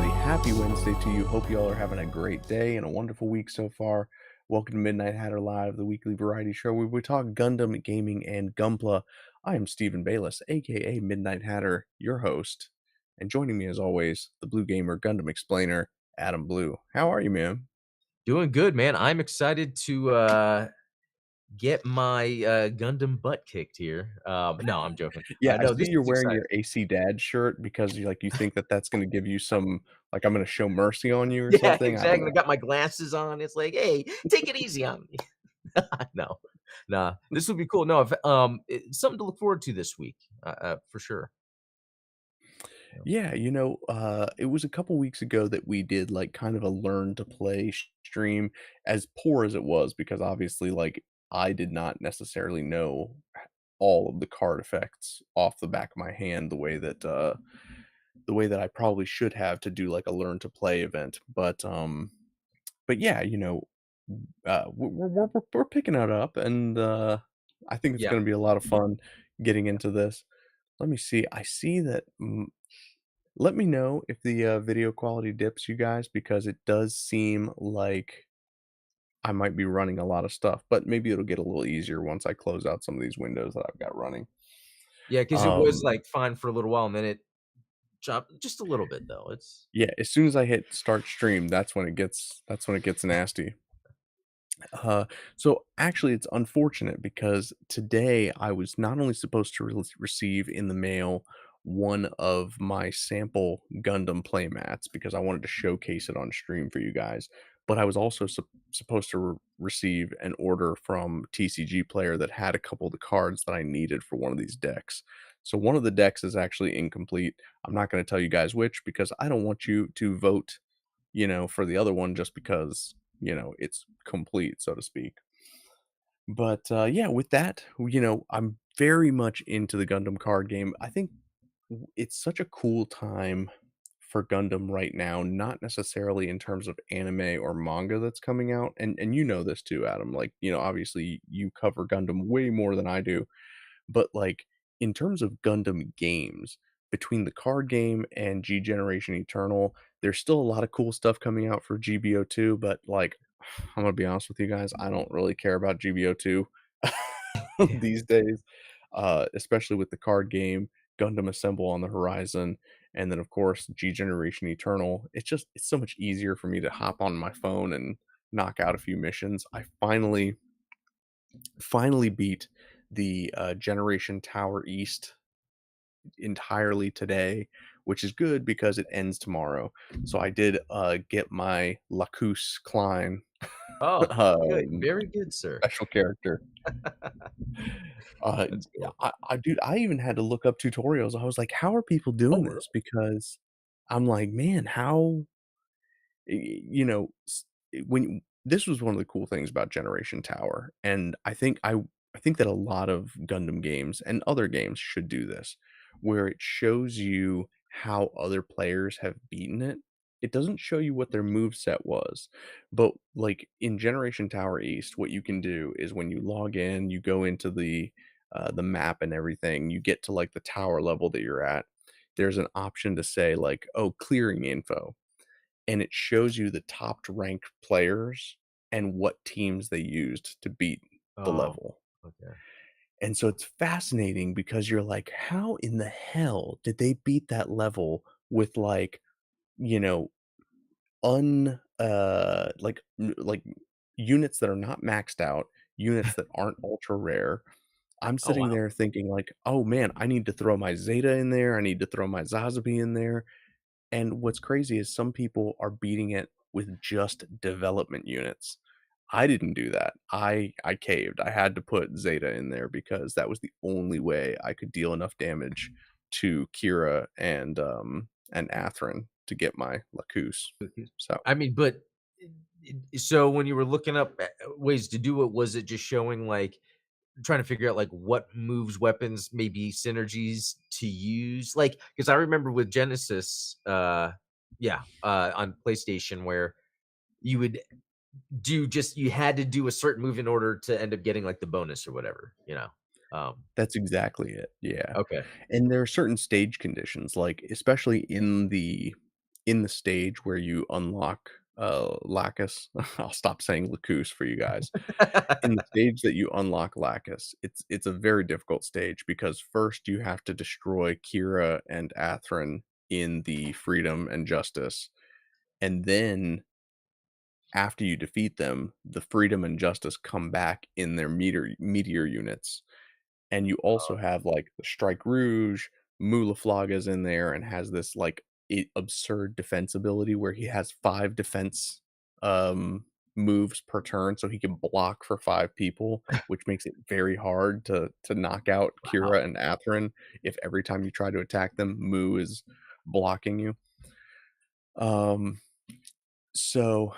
everybody. Happy Wednesday to you. Hope you all are having a great day and a wonderful week so far. Welcome to Midnight Hatter Live, the weekly variety show where we talk Gundam, gaming, and Gunpla. I am Stephen Bayless, aka Midnight Hatter, your host. And joining me as always, the Blue Gamer Gundam Explainer, Adam Blue. How are you, man? Doing good, man. I'm excited to get my Gundam butt kicked here. No, I'm joking. Yeah, I No, see this you're is wearing exciting. your AC Dad shirt because you think that that's going to give you some, like, I'm going to show mercy on you or Yeah, something. I don't exactly. I know. got my glasses on. It's like, hey, take it easy on me. No, nah, this will be cool. No, if, it's something to look forward to this week, for sure. Yeah. Yeah, it was a couple weeks ago that we did like kind of a learn to play stream, as poor as it was, because obviously, like, I did not necessarily know all of the card effects off the back of my hand the way that I probably should have to do like a learn to play event. But yeah, we're picking it up, and I think it's Yeah. going to be a lot of fun getting into this. Let me see. I see that. Let me know if the, video quality dips, you guys, because it does seem like I might be running a lot of stuff, but maybe it'll get a little easier once I close out some of these windows that I've got running. Yeah, because it was Um, like fine for a little while and then it chopped just a little bit though. It's yeah, as soon as I hit start stream, that's when it gets nasty. Uh, so actually, it's unfortunate because today I was not only supposed to receive in the mail one of my sample Gundam playmats because I wanted to showcase it on stream for you guys, but I was also supposed to receive an order from TCG Player that had a couple of the cards that I needed for one of these decks. So one of the decks is actually incomplete. I'm not going to tell you guys which because I don't want you to vote, for the other one just because, it's complete, so to speak. But yeah, with that, I'm very much into the Gundam card game. I think it's such a cool time for Gundam right now, not necessarily in terms of anime or manga that's coming out. And you know this too, Adam. Like, obviously you cover Gundam way more than I do, but, like, in terms of Gundam games, between the card game and G Generation Eternal, there's still a lot of cool stuff coming out for GBO2, but, like, I'm gonna be honest with you guys, I don't really care about GBO2 yeah. these days, especially with the card game, Gundam Assemble on the horizon, and then, of course, G Generation Eternal. It's so much easier for me to hop on my phone and knock out a few missions. I finally beat the, Generation Tower East entirely today, which is good because it ends tomorrow. So I did, get my Lacus Klein, Oh, good. um, Very good, sir. special character. That's Yeah, cool. dude, I even had to look up tutorials. I was like, "How are people Oh, doing really? this?" Because I'm like, "Man, how" you know, when this was one of the cool things about Generation Tower, and I think that a lot of Gundam games and other games should do this, where it shows you how other players have beaten it. It doesn't show you what their move set was, but, like, in Generation Tower East, what you can do is when you log in, you go into the map and everything, you get to, like, the tower level that you're at. There's an option to say, like, "Oh, clearing info." And it shows you the top ranked players and what teams they used to beat the Oh, level. okay. And so it's fascinating because you're like, how in the hell did they beat that level with, like, you know, like units that are not maxed out, units that aren't ultra rare. I'm Oh, sitting wow. there thinking like, "Oh man, I need to throw my Zeta in there. I need to throw my Zazabi in there." And what's crazy is some people are beating it with just development units. I didn't do that. I caved. I had to put Zeta in there because that was the only way I could deal enough damage to Kira and Atherin to get my Lacus. So I mean, but so when you were looking up ways to do it, was it just showing like trying to figure out like what moves, weapons, maybe synergies to use? Like, because I remember with Genesis, yeah, on PlayStation where you would do just you had to do a certain move in order to end up getting like the bonus or whatever, you know. that's exactly it. Yeah. Okay. And there are certain stage conditions, like especially in the in the stage where you unlock, Lacus. I'll stop saying Lacus for you guys. In the stage that you unlock Lacus, it's a very difficult stage because first you have to destroy Kira and Athrun in the Freedom and Justice, and then after you defeat them, the Freedom and Justice come back in their meteor units. And you also have, like, the Strike Rouge, Mulaflaga's in there and has this, like, absurd defense ability where he has 5 defense, um, moves per turn, so he can block for 5 people, which makes it very hard to knock out Wow. Kira and Athrun if every time you try to attack them, Mu is blocking you. Um, so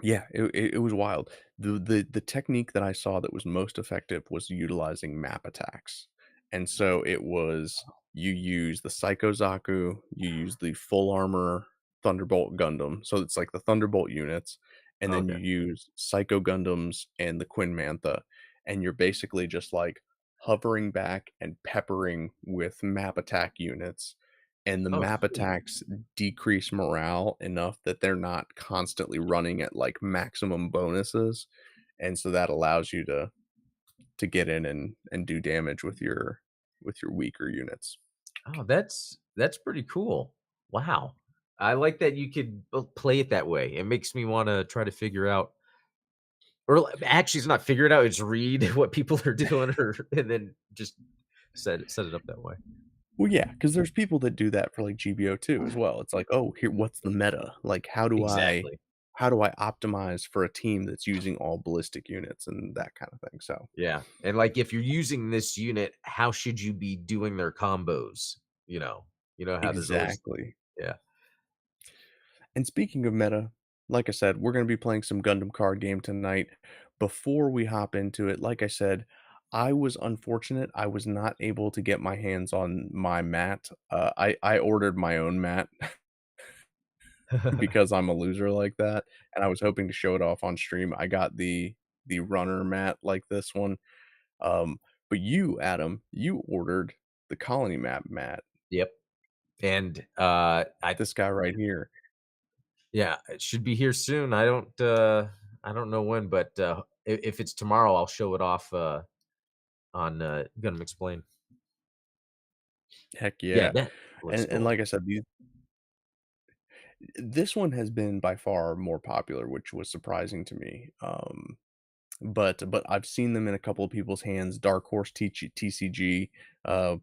Yeah, it was wild. The technique that I saw that was most effective was utilizing map attacks. And so it was you use the Psycho Zaku, you use the full armor Thunderbolt Gundam. So it's like the Thunderbolt units, and then Okay. you use Psycho Gundams and the Quinn Mantha, and you're basically just like hovering back and peppering with map attack units, and the Oh, map sweet. attacks decrease morale enough that they're not constantly running at like maximum bonuses, and so that allows you to get in and do damage with your weaker units. Oh, that's pretty cool. Wow. I like that you could play it that way. It makes me wanna try to figure out or actually, it's not figure it out, it's read what people are doing or and then just set it up that way. Well, yeah, because there's people that do that for like GBO too as well. It's like, oh, here, what's the meta? Like, Exactly. how do I optimize for a team that's using all ballistic units and that kind of thing? So Yeah, and, like, if you're using this unit, how should you be doing their combos? You know? You know how there's always exactly. yeah. And speaking of meta, like I said, we're going to be playing some Gundam Card Game tonight. Before we hop into it, like I said, I was unfortunate. I was not able to get my hands on my mat. I ordered my own mat because I'm a loser like that, and I was hoping to show it off on stream. I got the runner mat like this one. Um, but you, Adam, you ordered the colony map mat. Yep, and, I This guy right here. yeah, it should be here soon. I don't know when, but, if it's tomorrow, I'll show it off, on, Gonna Explain. Heck Yeah, yeah. that looks And cool. like I said, this one has been by far more popular, which was surprising to me. But I've seen them in a couple of people's hands. Dark Horse TCG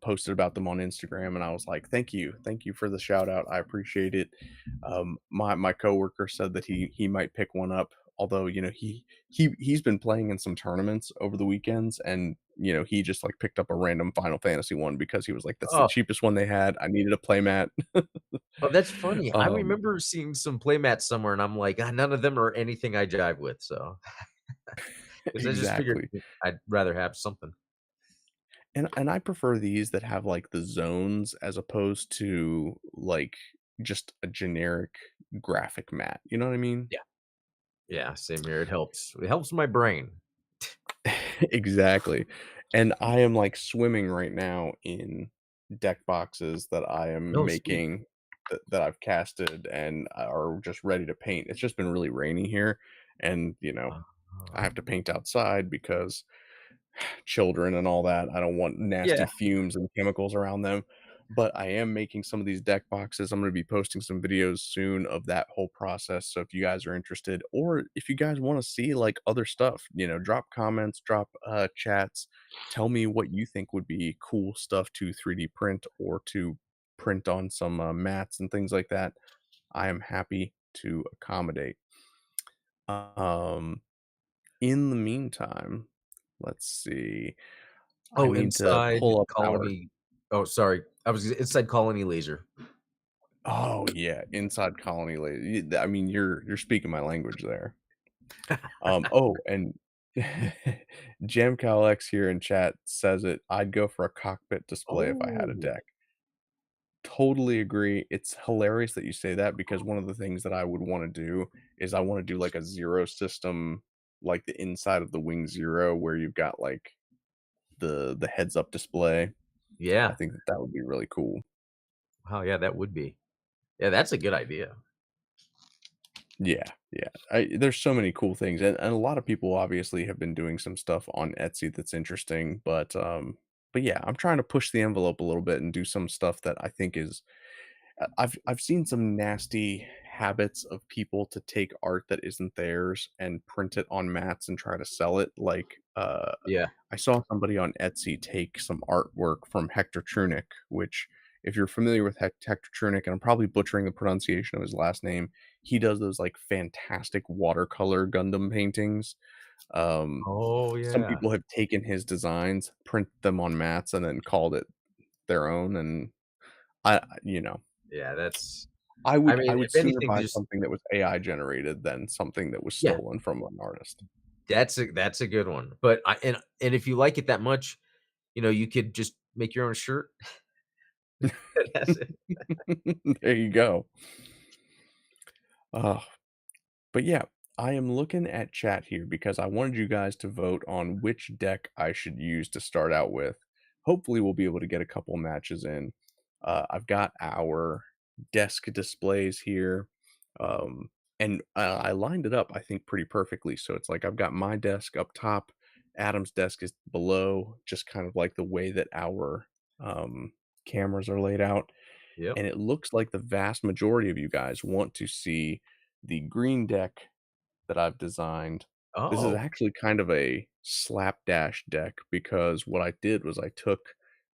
posted about them on Instagram, and I was like, thank you for the shout out. I appreciate it. My coworker said that he might pick one up. Although you know he's been playing in some tournaments over the weekends, and you know he just like picked up a random Final Fantasy one because he was like, that's the Oh, cheapest one they had. I needed a playmat. oh, that's funny. I um, remember seeing some playmats somewhere, and I'm like, "Ah, none of them are anything I jive with," so 'cause I just figured exactly. I'd rather have something. And I prefer these that have, like, the zones as opposed to, like, just a generic graphic mat, you know what I mean? Yeah. Yeah, same here. It helps. It helps my brain. Exactly, and I am, like, swimming right now in deck boxes that I am Oh, sweet. making that I've casted and are just ready to paint. It's just been really rainy here, and, you know, I Uh, have to paint outside because children and all that. I don't want nasty yeah. fumes and chemicals around them. But I am making some of these deck boxes. I'm going to be posting some videos soon of that whole process. So if you guys are interested, or if you guys want to see like other stuff, you know, drop comments, drop chats, tell me what you think would be cool stuff to 3D print or to print on some mats and things like that. I am happy to accommodate. Um, in the meantime, let's see. I Oh, need to inside pull up our Colony oh, sorry. I was inside Colony Laser. oh, yeah, Inside Colony I mean, you're speaking my language there. Oh, and JamCalX here in chat says it, "I'd go for a cockpit display if I had a Oh, deck." Totally agree. It's hilarious that you say that because one of the things that I would wanna do is I wanna do, like, a Zero system, like the inside of the Wing Zero where you've got, like, the heads-up display. I yeah. think that that would be really cool. Wow, yeah, that would be. Yeah, that's a good idea. Yeah, yeah. There's so many cool things, and a lot of people obviously have been doing some stuff on Etsy that's interesting, but yeah, I'm trying to push the envelope a little bit and do some stuff that I think is I've seen some nasty habits of people to take art that isn't theirs and print it on mats and try to sell it. Like, Yeah. I saw somebody on Etsy take some artwork from Hector Trunick, which, if you're familiar with Hector Trunick, and I'm probably butchering the pronunciation of his last name, he does those like fantastic watercolor Gundam paintings. Oh, Some yeah. people have taken his designs, print them on mats, and then called it their own. And you know, Yeah, that's I I mean, would if sooner anything, buy just something that was AI generated than something that was yeah, stolen from an artist. that's a good one. But and if you like it that much, you could just make your own shirt. That's it. There you go. Oh, but yeah, I am looking at chat here because I wanted you guys to vote on which deck I should use to start out with. Hopefully, we'll be able to get a couple matches in. I've got our desk displays here, um, and I lined it up, I think, pretty perfectly. So it's like I've got my desk up top, Adam's desk is below, just kind of like the way that our cameras are laid out. Yep. And it looks like the vast majority of you guys want to see the green deck that I've designed. This is Oh, actually kind of a slapdash deck because what I did was I took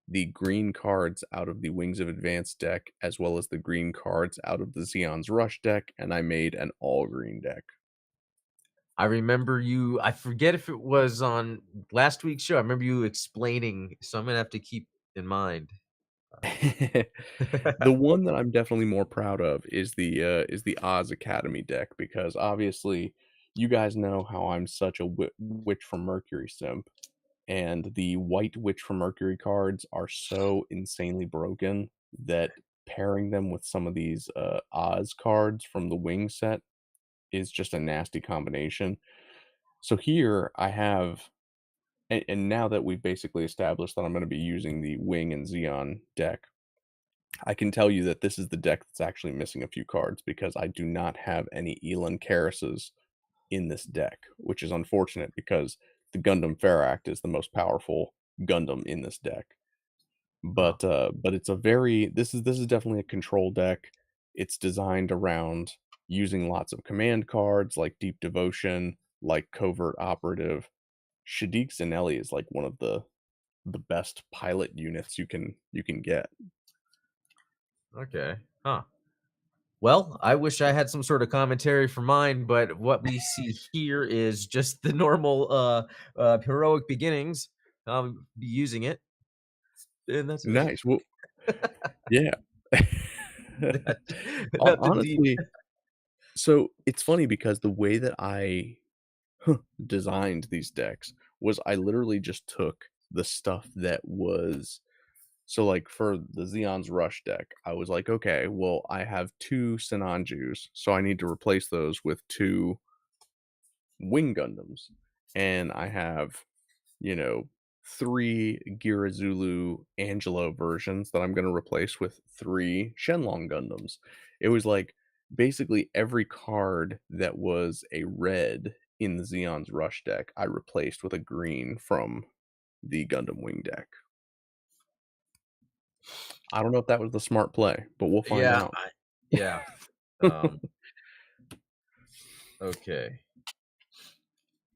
the green cards out of the Wings of Advance deck as well as the green cards out of the Xeon's Rush deck, and I made an all green deck. I remember I forget if it was on last week's show. I remember you explaining, so I'm gonna have to keep in mind. The one that I'm definitely more proud of is the Oz Academy deck because obviously you guys know how I'm such a Witch from Mercury simp, and the white Witch from Mercury cards are so insanely broken that pairing them with some of these Oz cards from the Wing set is just a nasty combination. So here I have, and now that we've basically established that I'm going to be using the Wing and Xeon deck, I can tell you that this is the deck that's actually missing a few cards because I do not have any Elan Karases in this deck, which is unfortunate because the Gundam Ferract is the most powerful Gundam in this deck. Huh. But it's a very this is definitely a control deck. It's designed around using lots of command cards like Deep Devotion, like Covert Operative. Shaddiq Zenelli is like one of the best pilot units you can get. Okay. Huh. Well, I wish I had some sort of commentary for mine, but what we see here is just the normal heroic beginnings. Be using it, and that's it. Nice. Well, yeah. That nothing deep. Honestly, so it's funny because the way that I designed these decks was I literally just took the stuff that was so like for the Xeon's Rush deck, I was like, okay, well, I have two Sinanjus, so I need to replace those with two Wing Gundams. And I have, you know, 3 Girazulu Angelo versions that I'm gonna replace with 3 Shenlong Gundams. It was like basically every card that was a red in the Xeon's Rush deck, I replaced with a green from the Gundam Wing deck. I don't know if that was the smart play, but we'll find Yeah, out. yeah. Um, okay.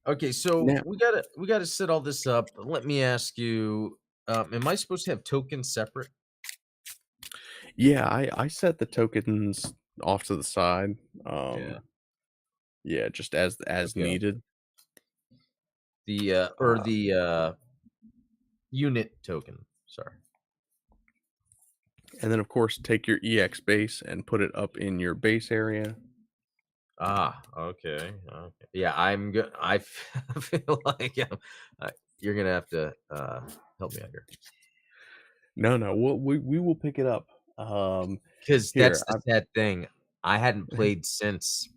Okay, so Now we gotta set all this up. Let me ask you, am I supposed to have tokens separate? yeah, I set the tokens off to the side, Yeah. yeah, just as Okay. needed. Or Uh, the unit token. Sorry. and then, of course, take your EX base and put it up in your base area. Ah, okay. Okay. Yeah, I'm good. Feel like you're gonna have to help me out here No, no, we will pick it up. because that's Here, the sad thing. I hadn't played since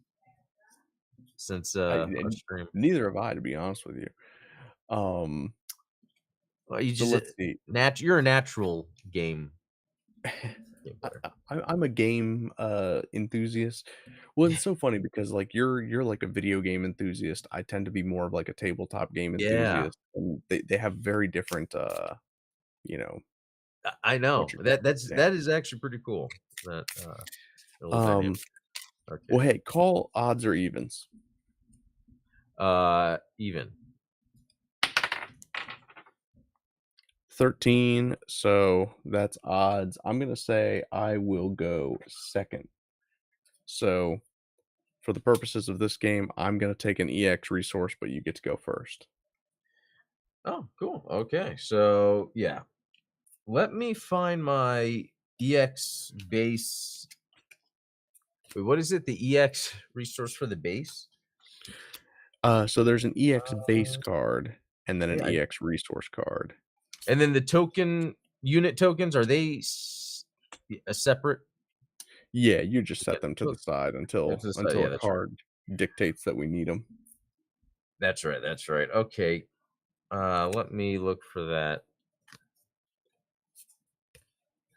our and stream. neither have I, to be honest with you. Um, Well, you so just let's see. you're a natural game. game player. I'm a game enthusiast. Well, it's so funny because like you're like a video game enthusiast. I tend to be more of like a tabletop game Yeah, enthusiast, and they have very different you know I know. what you call That that's it. that is actually pretty cool. That little Yeah. dynamic. Okay. Well, hey, call odds or evens. Even. 13, so that's odds. I'm gonna say I will go second. So for the purposes of this game, I'm gonna take an EX resource, but you get to go first. Oh, cool. Okay. So, yeah. Let me find my EX base. Wait, what is it? The EX resource for the base? So there's an EX base Uh, card and then an yeah. EX resource card. And then the token unit tokens, are they a separate? Yeah, you just Yeah, set them to the side yeah, to until the side. Yeah, a that's right. card dictates that we need them. That's right. That's right. Okay. Let me look for that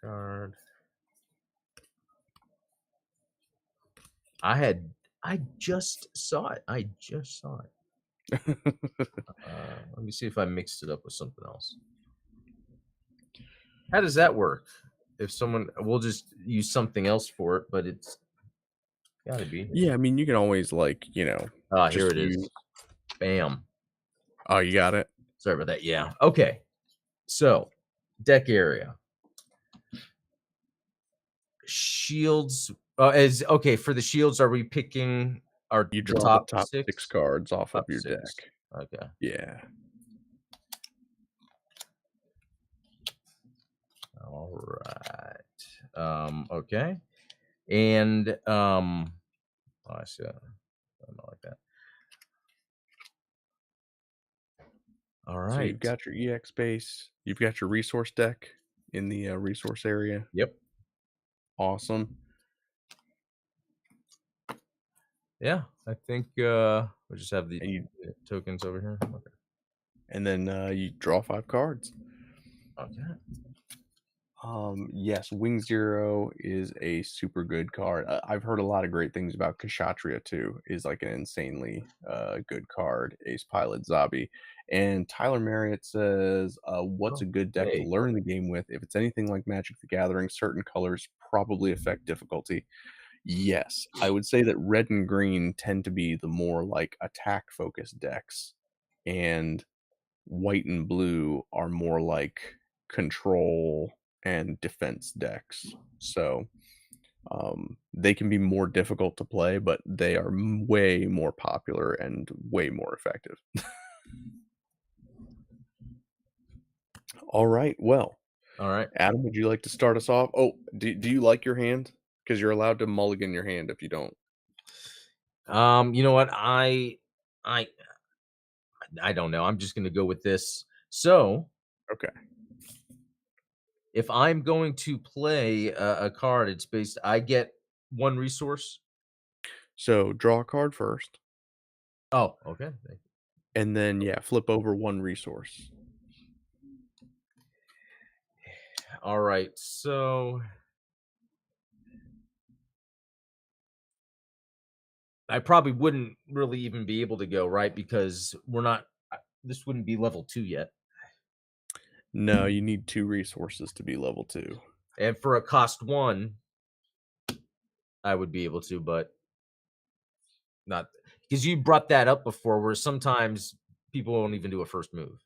card. I had I just saw it. I just saw it. Let me see if I mixed it up with something else. How does that work? If someone we'll just use something else for it, but it's gotta be here. Yeah, I mean, you can always like, Ah, here just it is. use. Bam. Oh, you got it. Sorry about that. Yeah. Okay. So, deck area. Shields is okay. For the shields, are we picking our You the draw the top top 6 six? cards off of Top your six. deck. Okay. Yeah. All right. Okay. And oh, I see. I'm not like that. All So you've right. got your EX base, you've got your resource deck in the resource area. Yep. Awesome. Yeah. I think we'll just have the And you tokens over here. Okay. and then you draw 5 cards. Okay. Yes, Wing Zero is a super good card. I've heard a lot of great things about Kshatriya too. Is like an insanely good card. Ace Pilot Zabi, and Tyler Marriott says, "What's a Oh, good deck to hey. learn the game with? If it's anything like Magic the Gathering, certain colors probably affect difficulty." Yes, I would say that red and green tend to be the more like attack focused decks, and white and blue are more like control and defense decks. So they can be more difficult to play, but they are way more popular and way more effective. All right. Well, All right. Adam, would you like to start us off? Oh, do you like your hand? Because you're allowed to mulligan your hand if you don't. You know what? I I don't know. I'm just gonna go with this. So Okay. if I'm going to play a card, it's based. I get one resource. So draw a card first, Oh, okay. and then, yeah, flip over one resource. All right. So I probably wouldn't really even be able to go right because we're not. This wouldn't be level 2 yet, No, you need 2 resources to be level 2. and for a cost 1, I would be able to, but not because you brought that up before. Where sometimes people won't even do a first move.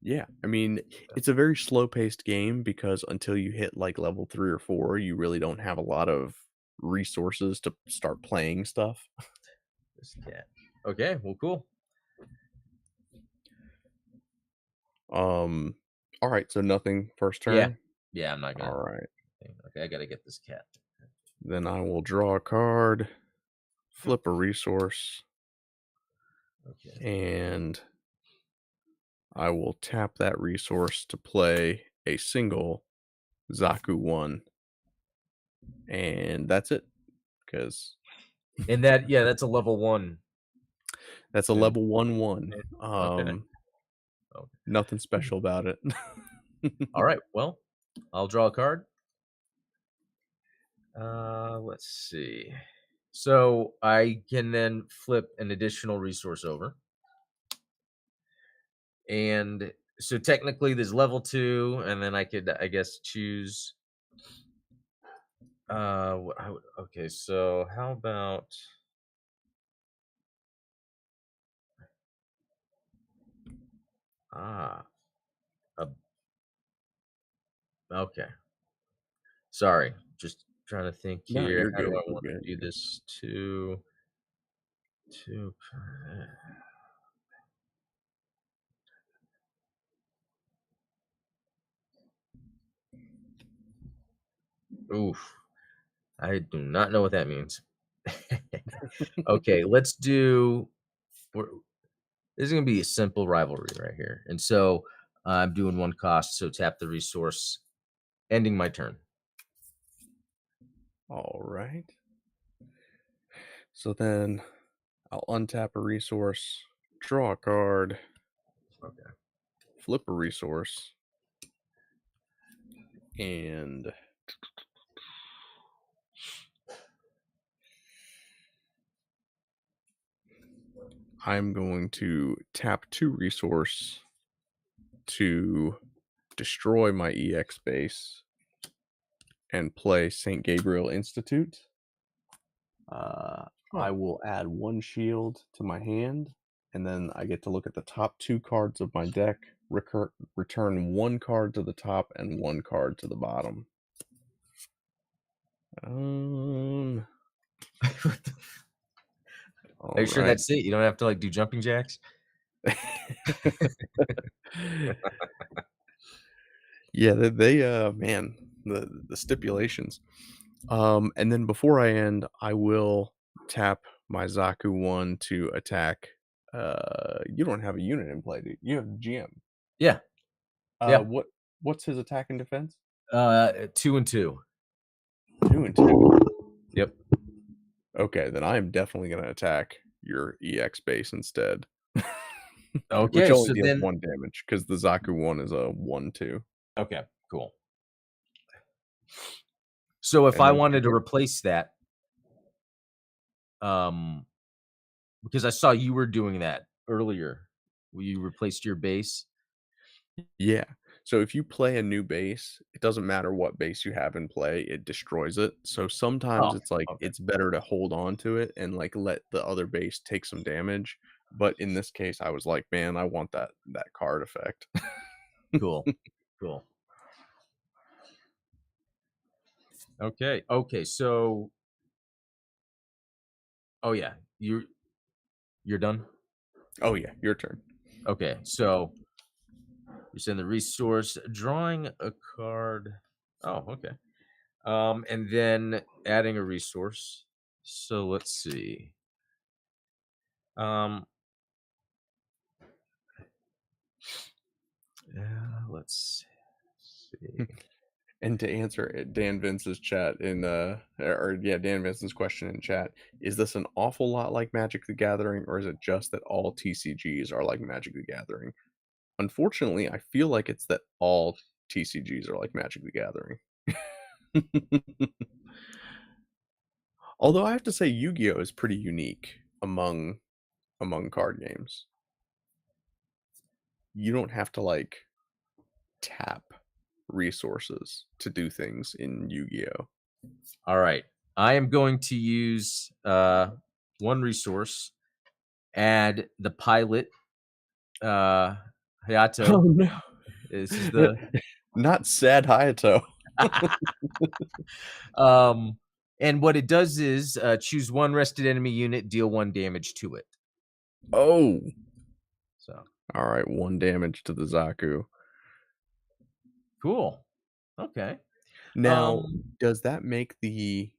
Yeah, I mean, it's a very slow-paced game because until you hit, like, level 3 or 4, you really don't have a lot of resources to start playing stuff. This cat. Okay. Well, cool. Um, alright, so nothing first Yeah. turn? Yeah. I'm not gonna. Alright, Okay. I gotta get this cat. then I will draw a card, flip a resource, Okay. and I will tap that resource to play a single Zaku 1, and that's it. Because And that, yeah, that's a level 1 that's a tune. level 1/1. Okay. Okay. Nothing special about it. All right. Well, I'll draw a card. Let's see. So I can then flip an additional resource over. And so technically there's level 2, and then I could, I guess, choose what I would, okay, so how about ah a, okay. Sorry, just trying to think No, here. you're How do good. I You're want good. to do this to oof. I do not know what that means. Okay, let's do we're- this is gonna be a simple rivalry right here. And so I'm doing one cost, so tap the resource, ending my turn. All right. So then I'll untap a resource, draw a card, Okay. flip a resource, and I'm going to tap 2 resource to destroy my EX base and play St. Gabriel Institute. I Huh. will add 1 shield to my hand, and then I get to look at the top 2 cards of my deck, return 1 card to the top and 1 card to the bottom. Um, Are all you sure right. that's it? You don't have to like do jumping jacks? Yeah, man, the stipulations. And then before I end, I will tap my Zaku 1 to attack. You don't have a unit in play, dude. You have GM. Yeah. Uh, Yeah. what what's his attack and defense? 2 and 2. 2 and 2. Yep. Okay, then I am definitely gonna attack your EX base instead. Which Okay, only so deals then 1 damage because the Zaku 1 is a 1/2. okay, cool. So if And I then wanted to replace that, um, because I saw you were doing that earlier, where you replaced your base. yeah. So if you play a new base, it doesn't matter what base you have in play, it destroys it. So sometimes Oh, it's like okay, it's better to hold on to it and like let the other base take some damage. But in this case, I was like, man, I want that card effect. cool, cool. Okay, so oh yeah, you're done? Oh yeah, your turn. Okay, so you send the resource, drawing a card. Oh, okay. And then adding a resource. So let's see. Um, let's see. And to answer it, Dan Vince's chat in or yeah, Dan Vince's question in chat, is this an awful lot like Magic the Gathering, or is it just that all TCGs are like Magic the Gathering? Unfortunately, I feel like it's that all TCGs are like Magic the Gathering. Although I have to say Yu-Gi-Oh is pretty unique among card games. You don't have to like tap resources to do things in Yu-Gi-Oh. All right. I am going to use one resource, add the pilot Oh Hayato. no. This is the Not sad Hayato. um and what it does is choose one rested enemy unit, deal 1 damage to it. Oh. So All right, 1 damage to the Zaku. cool. Okay. Now, Um does that make the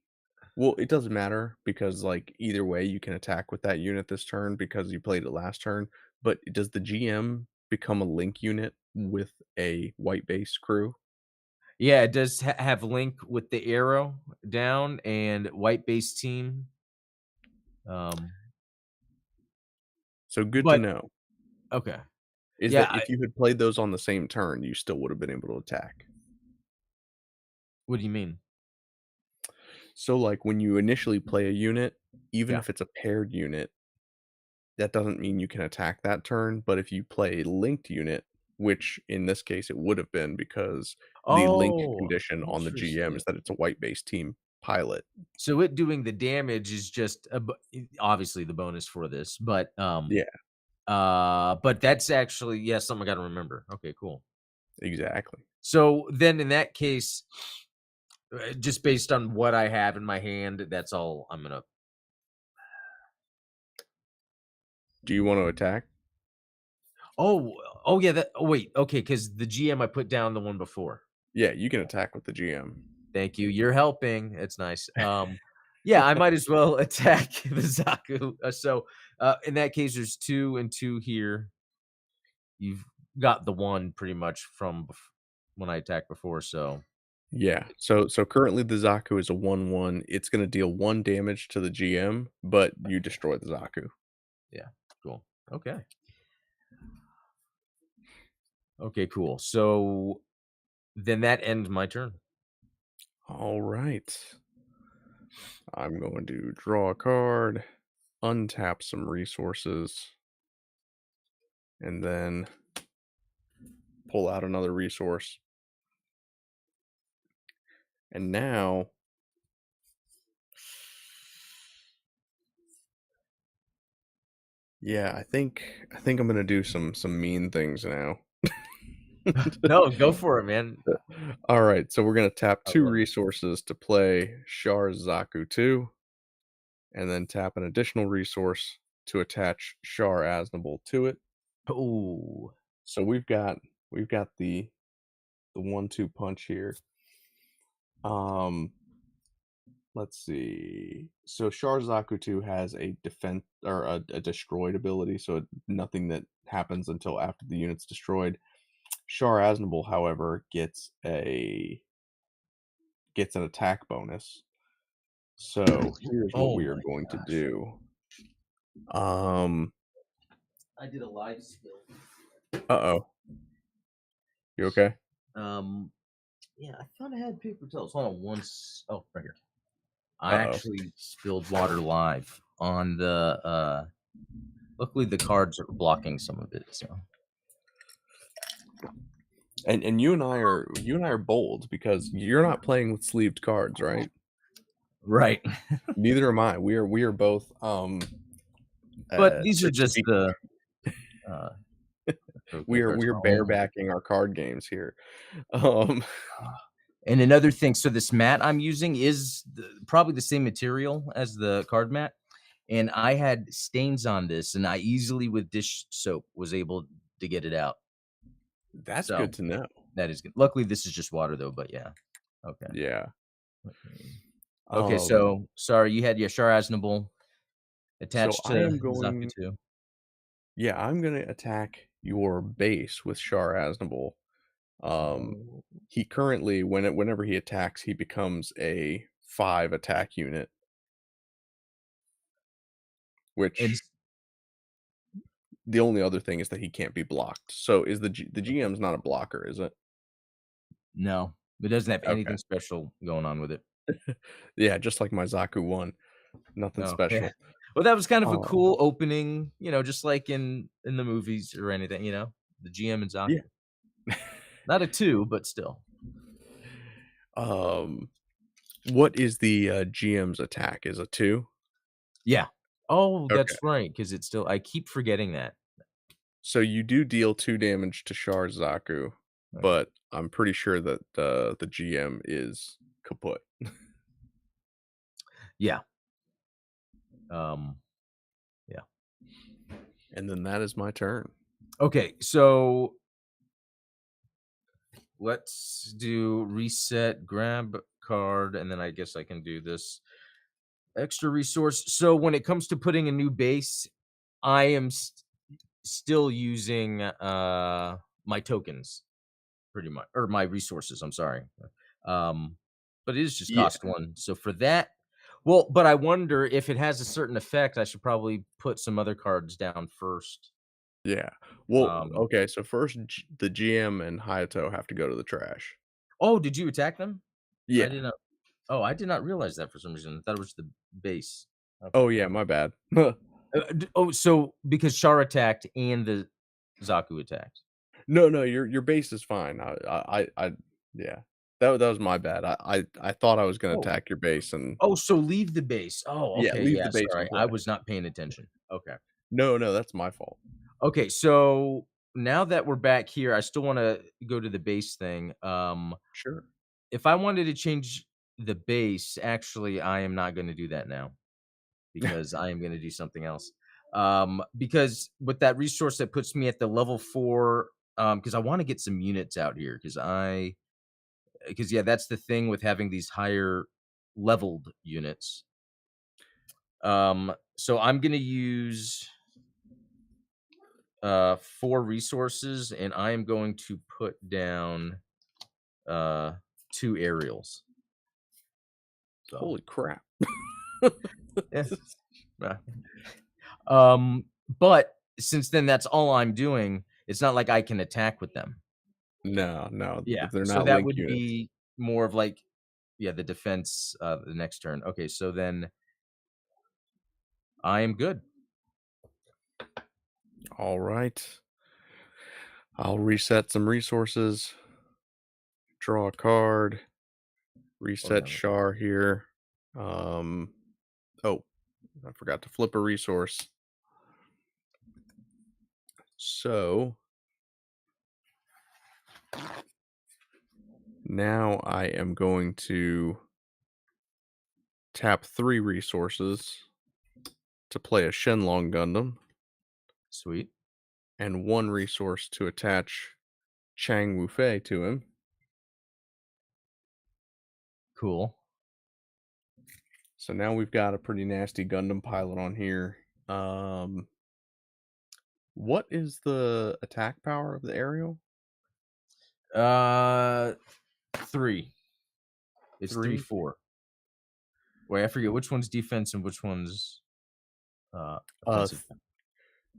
well, it doesn't matter because like either way you can attack with that unit this turn because you played it last turn, but does the GM become a link unit with a white base crew? yeah, it does have link with the arrow down and white base team. Um So good to but know okay. is Yeah, that if you had played those on the same turn, you still would have been able to attack. what do you mean? So, like, when you initially play a unit, even Yeah. if it's a paired unit, that doesn't mean you can attack that turn, but if you play a linked unit, which in this case it would have been because the link Oh, condition on the GM interesting. is that it's a white-based team pilot. So it doing the damage is just obviously the bonus for this, Yeah, but that's actually, yeah, something I gotta remember. Okay, cool. exactly. So then in that case, just based on what I have in my hand, that's all I'm gonna. Do you wanna attack? Oh, oh yeah. That. Oh wait. Okay, because the GM I put down the one before. Yeah, you can attack with the GM. Thank you. You're helping. It's nice. Yeah, I might as well attack the Zaku. In that case, there's 2 and 2 here. You've got the one pretty much from when I attacked before. So Yeah, so currently the Zaku is a 1/1. It's gonna deal 1 damage to the GM, but you destroy the Zaku. yeah, cool. Okay. Okay, cool. So then that ends my turn. Alright. I'm going to draw a card, untap some resources, and then pull out another resource. And now, yeah, I think I'm gonna do some mean things now. No, go for it, man. All right, so we're gonna tap I 2 love it. resources to play Char's Zaku 2, and then tap an additional resource to attach Char Aznable to it. Oh, So we've got the 1-2 punch here. Um, let's see. So Char Zaku 2 has a defense or a destroyed ability, so nothing that happens until after the unit's destroyed. Char Aznable, however, gets an attack bonus. So here's what oh we are my going to gosh. do. Um, I did a live spill. uh-oh. You okay? Um, yeah, I thought I had paper towels. Hold on once. Oh, right here. I Uh-oh. actually spilled water live on the luckily the cards are blocking some of it, so And you and I are bold because you're not playing with sleeved cards, right? right. Neither am I. We are both But these are to just be the uh we okay are cards. we are Oh my barebacking our card games here. Um god. And another thing, so this mat I'm using is probably the same material as the card mat, and I had stains on this, and I easily with dish soap was able to get it out. that's good So to know. that is good. Luckily, this is just water though, but yeah. Okay. Yeah. Okay, Um so sorry, you had Yashar Aznable so attached I to am Zaku going too. yeah, I'm going to attack your base with Char Aznable. Um Oh, he currently whenever he attacks, he becomes a 5 attack unit, and which the only other thing is that he can't be blocked. So is the okay. GM's not a blocker, is it? No, it doesn't have Okay. anything special going on with it. Yeah, just like my Zaku 1, nothing Oh, yeah. special. Well, that was kind of a Um, cool opening, just like in the movies or anything. The GM and yeah. Zaku. Not a 2, but still. Um, what is the, GM's attack? Is a 2? Yeah. Oh, Okay. that's right. Because it's still I keep forgetting that. So you do deal 2 damage to Char Zaku, Okay. but I'm pretty sure that the GM is kaput. Yeah. Um, yeah. And then that is my turn. Okay, so let's do reset, grab card, and then I guess I can do this extra resource. So when it comes to putting a new base, I am still using my tokens pretty much or my resources, I'm sorry. Um but it is just Yeah, cost 1. So for that, well, but I wonder if it has a certain effect, I should probably put some other cards down first. yeah. Well, Um okay, so first the GM and Hayato have to go to the trash. oh, did you attack them? I Yeah. didn't know. Oh, I did not realize that for some reason. I thought it was the base. Okay. Oh, yeah, my bad. So because Char attacked and the Zaku attacked. No, no, your base is fine. I yeah. That was my bad. I thought I was gonna Oh. attack your base and Oh, so leave the base. Oh, yeah, okay, leave yeah, the base in sorry. I play. was not paying attention. Okay. No, no, that's my fault. Okay, so now that we're back here, I still wanna go to the base thing. Sure. If I wanted to change the base, actually, I am not gonna do that now because I am gonna do something else. Because with that resource that puts me at the level 4, because I wanna get some units out here because yeah, that's the thing with having these higher leveled units. So I'm gonna use 4 resources, and I am going to put down uh 2 aerials. So Holy crap. yeah. uh, but since then that's all I'm doing, it's not like I can attack with them. No, no, Yeah. they're So not that link would units. be more of like yeah, the defense the next turn. Okay, so then I am good. All right. I'll reset some resources, draw a card, Oh yeah. reset Char here. Um, oh, I forgot to flip a resource. So now I am going to tap 3 resources to play a Shenlong Gundam Sweet. and 1 resource to attach Chang Wufei to him. Cool. So now we've got a pretty nasty Gundam pilot on here. What is the attack power of the aerial? Uh 3. It's 3 3. 4. Wait, I forget which one's defense and which one's Uh, offensive.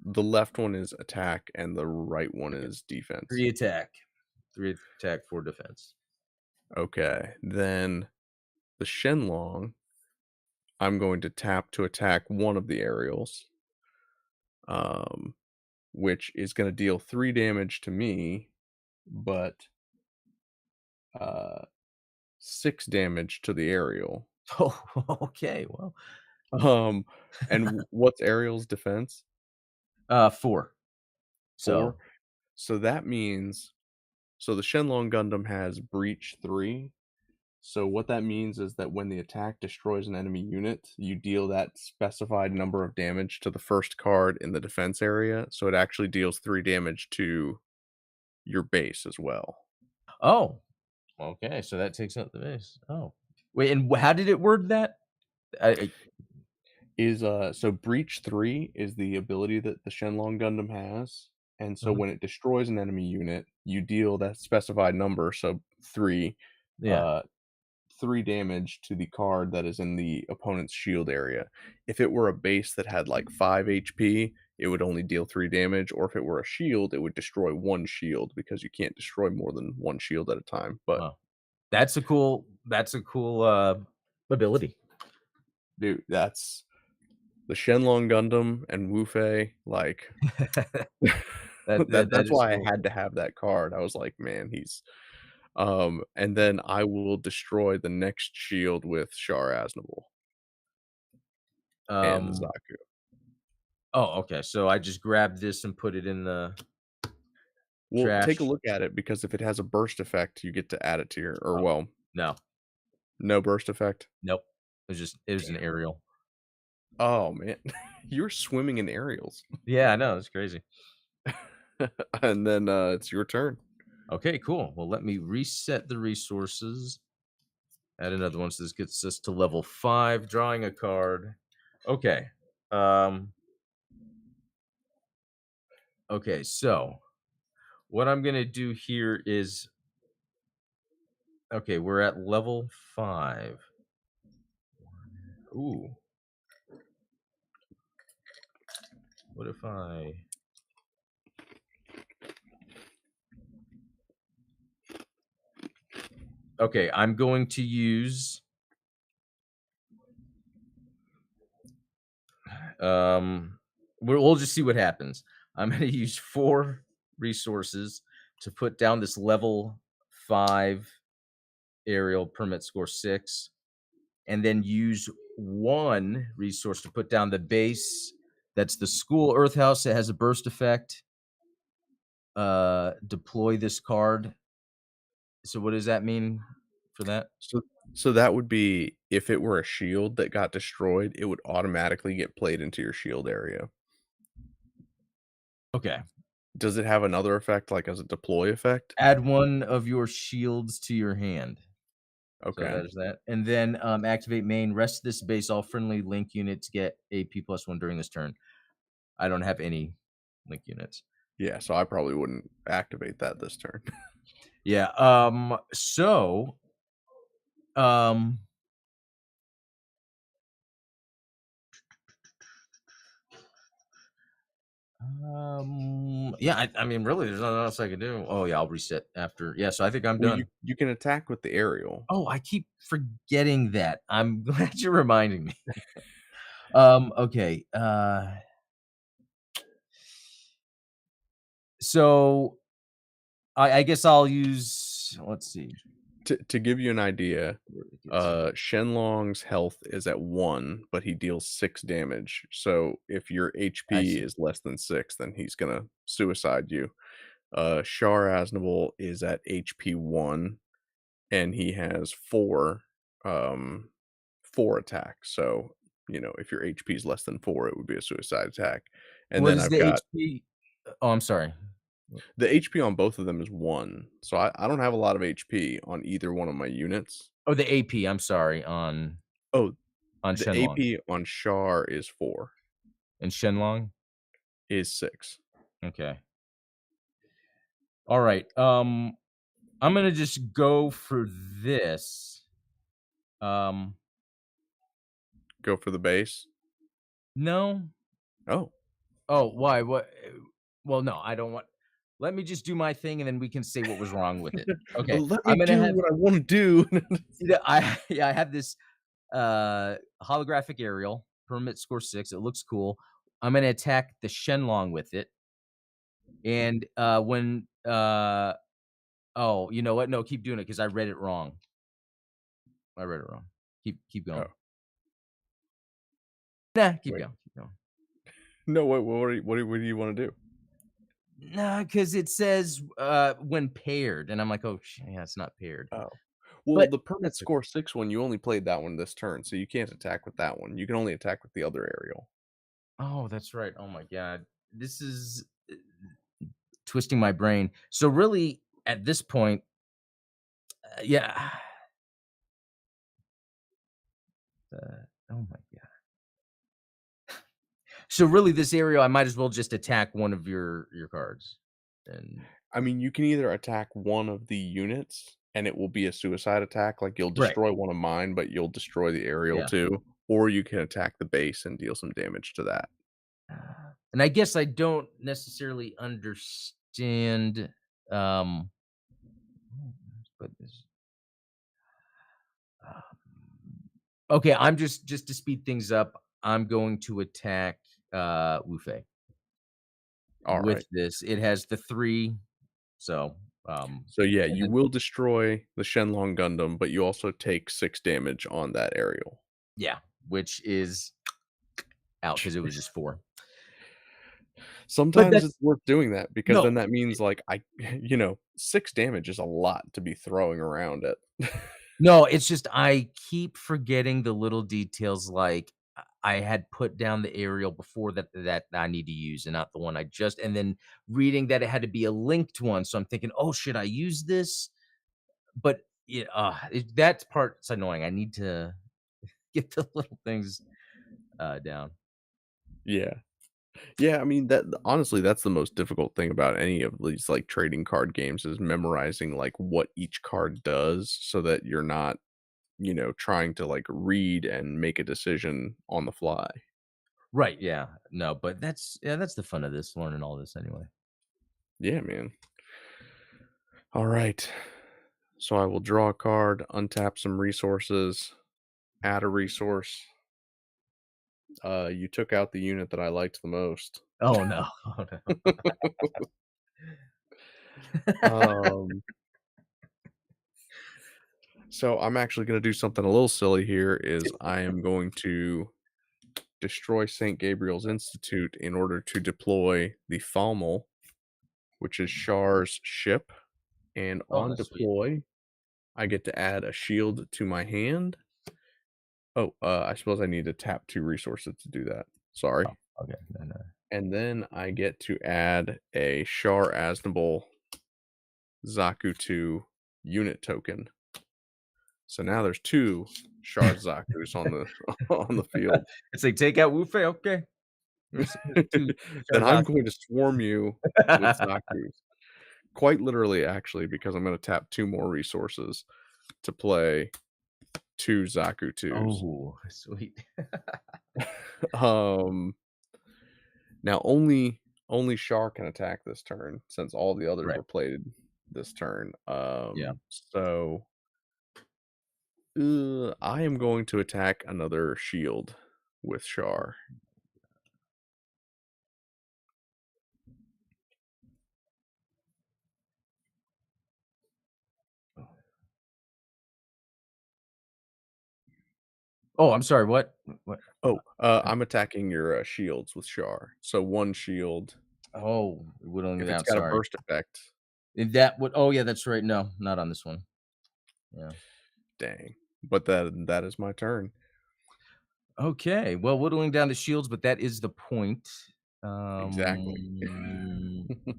the left one is attack and the right one is defense. 3 attack. 3 attack, 4 defense. Okay, then the Shenlong, I'm going to tap to attack one of the aerials, um, which is going to deal 3 damage to me, but uh, 6 damage to the aerial. Oh, okay, well, Um, and what's aerial's defense? 4. 4. So So that means so the Shenlong Gundam has Breach 3. So what that means is that when the attack destroys an enemy unit, you deal that specified number of damage to the first card in the defense area. So it actually deals 3 damage to your base as well. oh, okay, so that takes out the base. Oh. Wait, and how did it word that? I Is so Breach 3 is the ability that the Shenlong Gundam has. And so mhm, when it destroys an enemy unit, you deal that specified number, so 3, yeah, uh 3 damage to the card that is in the opponent's shield area. If it were a base that had like 5 HP, it would only deal 3 damage, or if it were a shield, it would destroy 1 shield because you can't destroy more than 1 shield at a time. But wow. That's a cool, ability. dude, that's the Shenlong Gundam and Wu Fei, like That that's is why I cool. had to have that card. I was like, man, he's and then I will destroy the next shield with Char Aznable and the Um, Zaku. oh, okay, so I just grabbed this and put it in the Well, take a trash. look at it because if it has a burst effect, you get to add it to your or Oh, well, no, no burst effect. nope. It was an Damn. aerial. Oh man, you're swimming in aerials. Yeah, I know, it's crazy. And then it's your turn. Okay, cool. Well, let me reset the resources. Add another one, so this gets us to level 5, drawing a card. Okay. Um, okay, so what I'm gonna do here is okay, we're at level 5. Ooh, what if I okay, I'm going to use Um, we'll just see what happens. I'm gonna use 4 resources to put down this level 5 aerial permit score 6, and then use 1 resource to put down the base. That's the school Earth House that has a burst effect. Deploy this card. So what does that mean for that? So so that would be if it were a shield that got destroyed, it would automatically get played into your shield area. Okay. Does it have another effect, like as a deploy effect? Add 1 of your shields to your hand. So Okay. there's that. And then activate main. Rest this base. All friendly link units get AP +1 during this turn. I don't have any link units. Yeah, so I probably wouldn't activate that this turn. Yeah. So um yeah, I mean really there's nothing else I could do. Oh yeah, I'll reset after. Yeah, so I think I'm Well, done. you can attack with the aerial. Oh, I keep forgetting that. I'm glad you're reminding me. Okay. So I guess I'll use, let's see. To give you an idea, Where it gets- Shenlong's health is at 1, but he deals 6 damage. So if your I HP see. is less than 6, then he's gonna suicide you. Shar Aznavour is at HP 1, and he has um, 4 attacks. So, if your HP is less than 4, it would be a suicide attack. And What then is I've the got HP? Oh, I'm sorry. the HP on both of them is 1. So I don't have a lot of HP on either one of my units. Oh, the AP, I'm sorry, Oh, on the Shenlong. AP on Shar is 4, And Shenlong? is 6. Okay. All right. I'm gonna just go for this. Um, Go for the base. no. Oh. Oh, why? What? Well, no, I don't want. Let me just do my thing, and then we can say what was wrong with it. Okay, Let me I'm gonna do have. what I wanna do. Yeah, I yeah, I have this holographic aerial permit score 6. It looks cool. I'm gonna attack the Shenlong with it, and when oh, you know what? No, keep doing it because I read it wrong. I read it wrong. Keep Oh, going. Nah, keep wait. going. Keep going. No, wait, what do you wanna do? Nah, because it says when paired, and I'm like, oh, yeah, it's not paired. Oh. Well, But the permit that's score 6 one, you only played that one this turn, so you can't attack with that one. You can only attack with the other aerial. oh, that's right. Oh my god, this is twisting my brain. So really, at this point, yeah. Oh my god. So really, this area, I might as well just attack one of your cards, and I mean, you can either attack one of the units, and it will be a suicide attack, like, you'll right, destroy one of mine, but you'll destroy the aerial yeah. too, or you can attack the base and deal some damage to that. And I guess I don't necessarily understand. Um, but this. uh, Okay, I'm just to speed things up. I'm going to attack Wu Fei with Alright. this. It has the 3, so So, yeah, and you then will destroy the Shenlong Gundam, but you also take 6 damage on that aerial. yeah, which is out because it was just 4. But Sometimes it's that's worth doing that because no, then that means, like, 6 damage is a lot to be throwing around it. no, it's just I keep forgetting the little details, like, I had put down the aerial before that I need to use and not the one I just and then reading that it had to be a linked one, so I'm thinking, "Oh, should I use this?" But yeah, that part's annoying. I need to get the little things, down. Yeah. Yeah, I mean, that honestly, that's the most difficult thing about any of these, like, trading card games is memorizing, like, what each card does so that you're not, trying to, like, read and make a decision on the fly. Right, yeah. No, but that's the fun of this, learning all this anyway. Yeah, man. Alright. So I will draw a card, untap some resources, add a resource. You took out the unit that I liked the most. Oh, no. Oh, no. Um, so I'm actually gonna do something a little silly here, is I am going to destroy St. Gabriel's Institute in order to deploy the Falmel, which is Char's ship, and Oh, on that's sweet. deploy, I get to add a shield to my hand. Oh, I suppose I need to tap 2 resources to do that. Oh, Sorry. okay. No, no. And then I get to add a Char Aznable Zaku 2 unit token. So now there's 2 Char Zakus on the on the field. It's like, "Take out Wu Fei, okay. Here's 2 Then I'm Charizard." going to swarm you with Zakus. Quite literally, actually, because I'm gonna tap 2 more resources to play 2 Zaku 2s. Oh, sweet. Um, now only Char can attack this turn since all the others Right. were played this turn. Yeah. So, I am going to attack another shield with Char. Oh, I'm sorry, what? What? Oh, I'm attacking your, shields with Char. So 1 shield, Oh, whittling it if it's down, got a sorry. burst effect, That would oh, yeah, that's right. No, not on this one. Yeah. dang. But that is my turn. Okay, well, whittling down the shields, but that is the point. Exactly.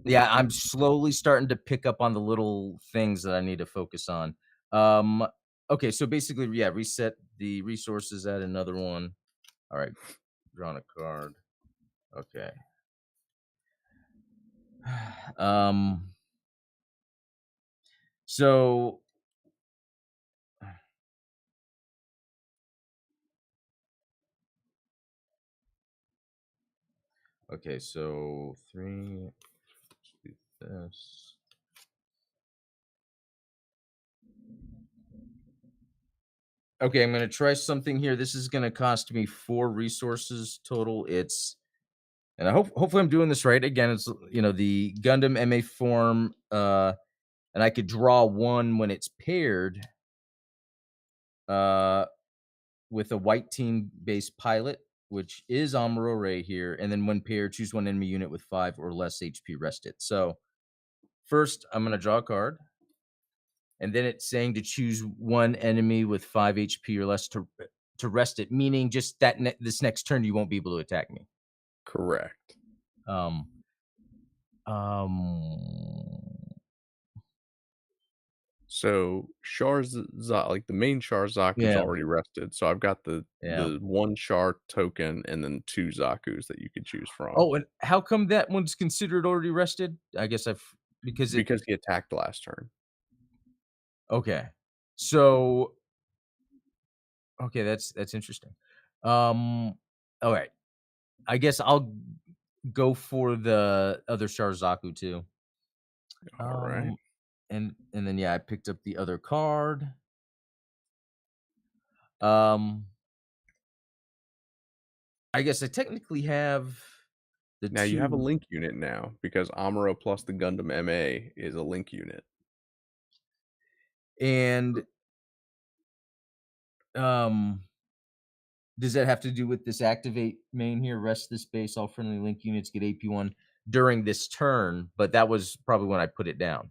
Yeah, I'm slowly starting to pick up on the little things that I need to focus on. Um, okay, so basically, yeah, reset the resources, add another one. All right, drawn a card. Okay. Um, so okay, so 3 do this. Okay, I'm gonna try something here. This is gonna cost me 4 resources total. It's and I hopefully I'm doing this right. Again, it's the Gundam MA form, and I could draw one when it's paired uh with a white team based pilot, which is Amuro here, and then when paired, choose one enemy unit with 5 or less HP rested. So first I'm gonna draw a card, and then it's saying to choose one enemy with 5 HP or less to rest it, meaning just that this next turn you won't be able to attack me. Correct. Um, um, So like the main Char Zaku's yeah, already rested. So I've got the yeah. the 1 Char token and then 2 Zaku's that you could choose from Oh, and how come that one's considered already rested? I guess I've because it because he attacked last turn. okay. So okay, that's interesting. Um, all right. I guess I'll go for the other Sharzaku too. All right. Um, and then yeah, I picked up the other card. Um, I guess I technically have the Now you have a 2 link unit now because Amuro plus the Gundam MA is a link unit. and um does that have to do with this activate main here? Rest this base, all friendly link units get AP1 during this turn, but that was probably when I put it down.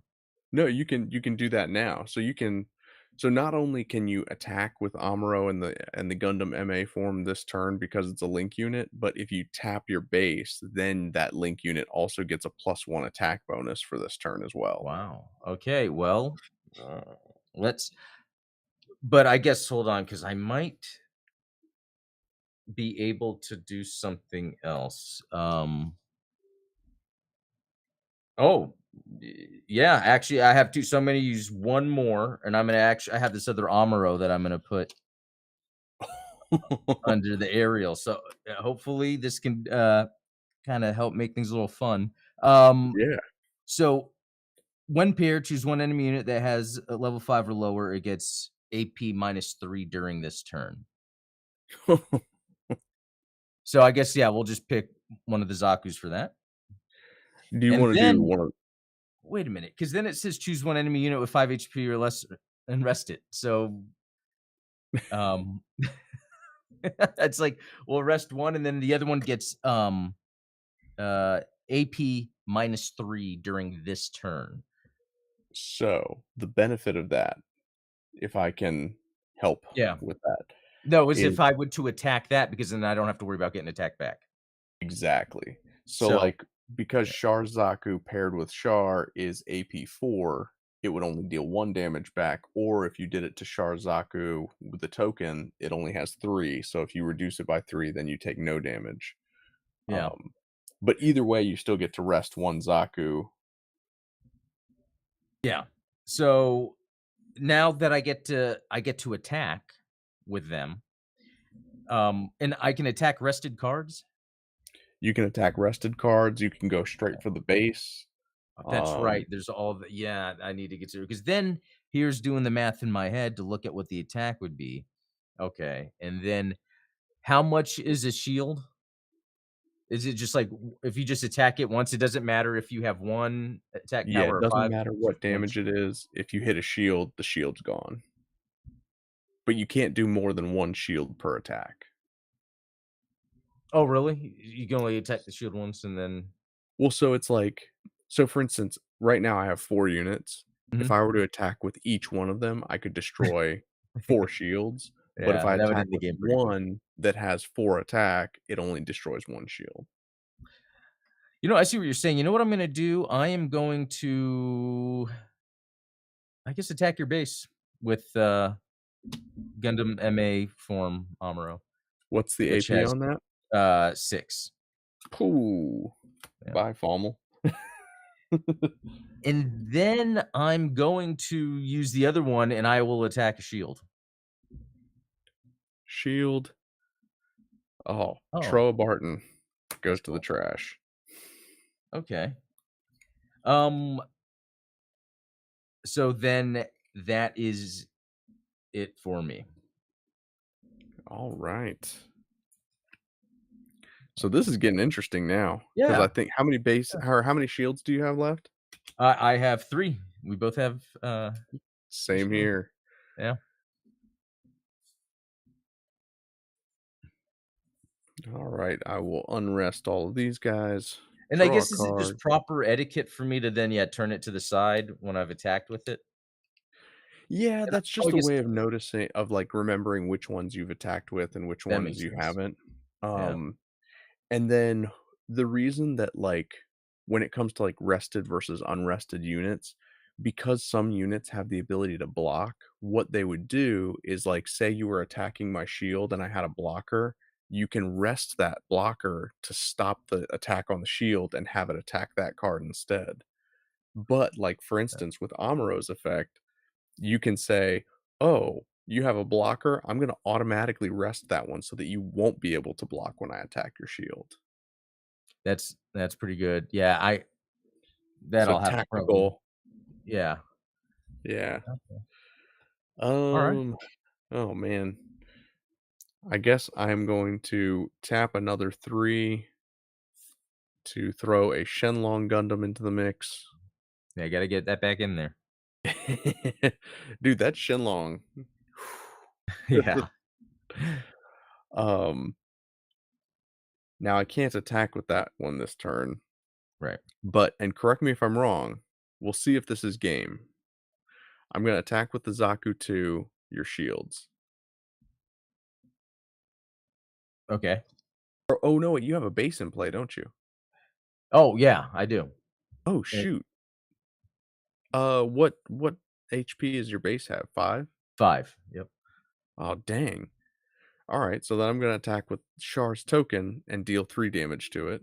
No, you can do that now. So not only can you attack with Amuro and the Gundam MA form this turn because it's a link unit, but if you tap your base, then that link unit also gets a +1 attack bonus for this turn as well. Wow. Okay. Well, uh, let's. But I guess hold on, because I might be able to do something else. Oh, yeah. Actually, I have two. So I'm going to use one more, and I'm going to actually. I have this other Amuro that I'm going to put under the aerial. So hopefully this can kind of help make things a little fun. Um, Yeah. so when paired, choose one enemy unit that has a level 5 or lower. It gets AP -3 during this turn. So I guess, yeah, we'll just pick one of the Zakus for that. Do you And wanna do then one of wait a minute, because then it says choose one enemy unit with 5 HP or less and rest it. So, um, it's like, we'll rest one, and then the other one gets, AP -3 during this turn. so, the benefit of that, if I can help Yeah. with that, No, as if is I would to attack that because then I don't have to worry about getting attacked back. exactly. So, So like, because yeah. Zaku paired with Char is AP4, it would only deal 1 damage back, or if you did it to Zaku with the token, it only has 3, so if you reduce it by 3, then you take no damage. Yeah. But either way, you still get to rest 1 Zaku. Yeah. So now that I get to attack with them, and I can attack rested cards? You can attack rested cards, you can go straight for the base. That's Um, right, there's all the yeah, I need to get to because then here's doing the math in my head to look at what the attack would be. Okay, and then how much is a shield? Is it just like if you just attack it once, it doesn't matter if you have 1 attack yeah, power it or doesn't 5, matter just what 1 damage it shield? is, if you hit a shield, the shield's gone. But you can't do more than 1 shield per attack. Oh, really? You can only attack the shield once and then Well, so it's like so for instance, right now I have 4 units. If mhm. I were to attack with each one of them, I could destroy 4 shields, but if Yeah, I that would attack end the with game pretty quick. one that has 4 attack, it only destroys 1 shield. I see what you're saying. You know what I'm gonna do? I am going to, I guess, attack your base with, Gundam MA form Amuro, What's the which AP has, on that? 6. Ooh, Yeah. bye, Fommel. And then I'm going to use the other one, and I will attack a shield. Shield. Oh, Oh, Troa Barton goes that's to the cool. trash. Okay. Um, so then that is it for me. All right. So this is getting interesting now because I Yeah. think how many base or how many shields do you have left? I have 3. We both have, a Same shield. here. Yeah. All right, I will unrest all of these guys. And I Draw a guess is it just card. proper etiquette for me to then, yeah, turn it to the side when I've attacked with it? Yeah, And that's oh, I just a guess way of noticing of like remembering which ones you've attacked with and which that ones makes you sense. haven't. Yeah. Um And then the reason that, like, when it comes to, like, rested versus unrested units, because some units have the ability to block, what they would do is, like, say you were attacking my shield and I had a blocker, you can rest that blocker to stop the attack on the shield and have it attack that card instead. But, like, for instance, with Amuro's effect, you can say, "Oh, you have a blocker, I'm gonna automatically rest that one so that you won't be able to block when I attack your shield." That's pretty good. Yeah, I that So I'll have to probably tactical. yeah. Yeah. Okay. Alright. Um, oh man. I guess I'm going to tap another 3 to throw a Shenlong Gundam into the mix. Yeah, gotta get that back in there. Dude, that Shenlong. Yeah. Um, now I can't attack with that one this turn, Right. but and correct me if I'm wrong, we'll see if this is game. I'm gonna attack with the Zaku 2, your shields. Okay. Or, oh no, you have a base in play, don't you? Oh, yeah, I do. Oh Eh, shoot. What HP is your base have? 5? 5. Yep. Oh dang. Alright, so then I'm gonna attack with Char's token and deal 3 damage to it,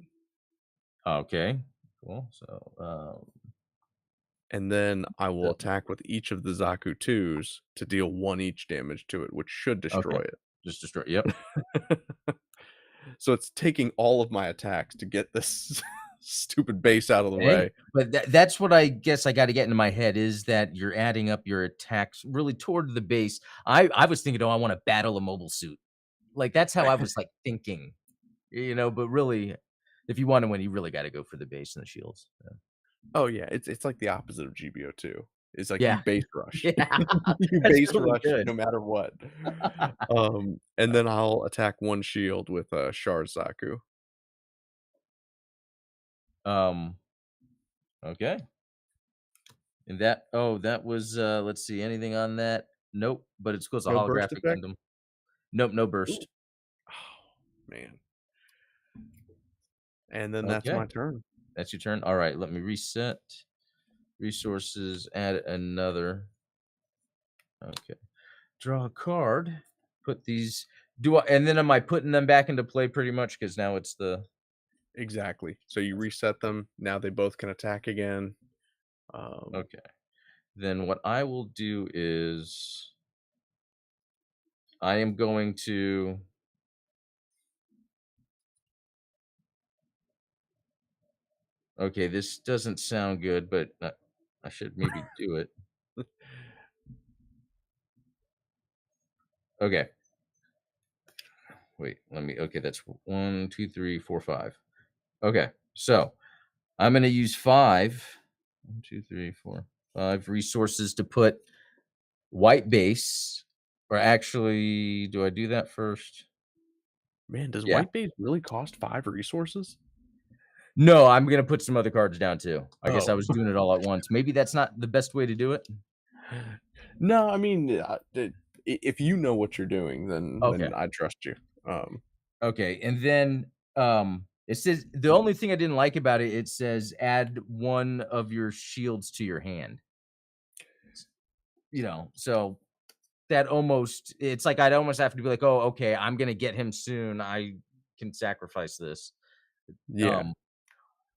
Okay. Cool. So, and then I will the attack with each of the Zaku 2s to deal 1 each damage to it, which should okay. destroy Just destroy yep. it. So it's taking all of my attacks to get this stupid base out of the Hey, way. but that's what I guess I gotta get into my head is that you're adding up your attacks really toward the base. I was thinking, "Oh, I wanna battle a mobile suit." Like, that's how I was, like, thinking. but really, if you wanna win, you really gotta go for the base and the shields. Yeah. Oh, yeah, it's like the opposite of GBO2. It's like you Yeah. base rush. Yeah. You That's base really rush good. no matter what. And then I'll attack 1 shield with, Sharzaku. Um, okay. And that was, let's see, anything on that? Nope, but it's goes a No burst holographic effect? Gundam. Nope, no Ooh. burst. Oh, man. And then that's Okay, my turn. that's your turn. Alright, let me reset. Resources, add another. Okay. Draw a card. Put these do I and then am I putting them back into play pretty much? Because now it's the Exactly. So you reset them, now they both can attack again. okay. Then what I will do is I am going to okay, this doesn't sound good, but I should maybe do it. Okay. Wait, let me okay, that's 1, 2, 3, 4, 5. Okay. So, I'm gonna use 5, 1, 2, 3, 4, 5 resources to put white base, or actually, do I do that first? Man, does Yeah. white base really cost 5 resources? No, I'm gonna put some other cards down too. I guess I Oh. was doing it all at once. Maybe that's not the best way to do it? No, I mean, if you know what you're doing, Okay. then I trust you. Um, Okay, and then, it says the only thing I didn't like about it, it says add 1 of your shields to your hand. So that almost it's like I'd almost have to be like, "Oh, okay, I'm gonna get him soon. I can sacrifice this." yeah, Um,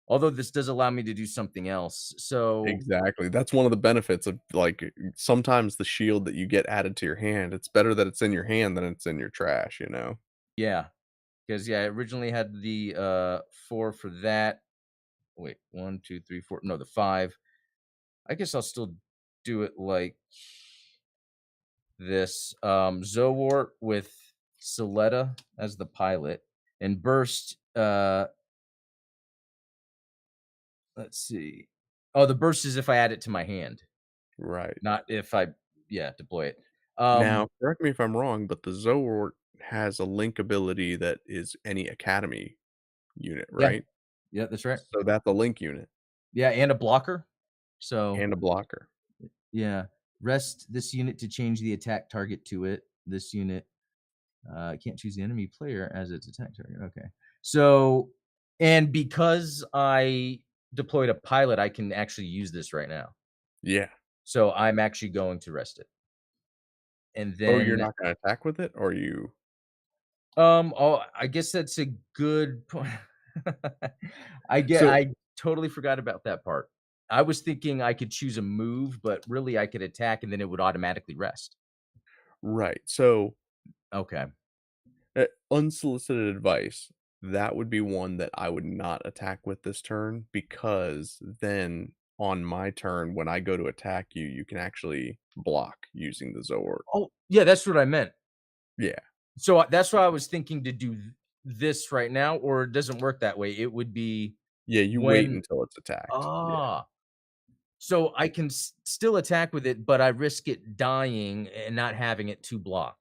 although this does allow me to do something else. So, exactly. That's one of the benefits of, like, sometimes the shield that you get added to your hand, it's better that it's in your hand than it's in your trash, you know? yeah, because yeah, I originally had the, 4 for that. Wait, 1, 2, 3, 4 no, the 5. I guess I'll still do it like this. Zowart with Soletta as the pilot, and Burst, let's see. Oh, the Burst is if I add it to my hand. Right. Not if I yeah, deploy it. Now, Um, correct me if I'm wrong, but the Zord has a link ability that is any academy unit, yeah, right? yeah, that's right. So that's a link unit Yeah, and a blocker. So, and a blocker. yeah, rest this unit to change the attack target to it. This unit, can't choose the enemy player as its attack target. Okay. So, and because I deployed a pilot, I can actually use this right now. Yeah. So, I'm actually going to rest it. And Oh, you're then not gonna attack with it, or you Oh, I guess that's a good point. so I totally forgot about that part. I was thinking I could choose a move, but really I could attack and then it would automatically rest. right. So, Okay. unsolicited advice, that would be one that I would not attack with this turn because then on my turn, when I go to attack you, you can actually block using the Zord. Oh, yeah, that's what I meant. Yeah. So that's why I was thinking to do this right now, or it doesn't work that way. It would be Yeah, you wait when until it's attacked. Yeah. ah, so I can still attack with it, but I risk it dying and not having it to block.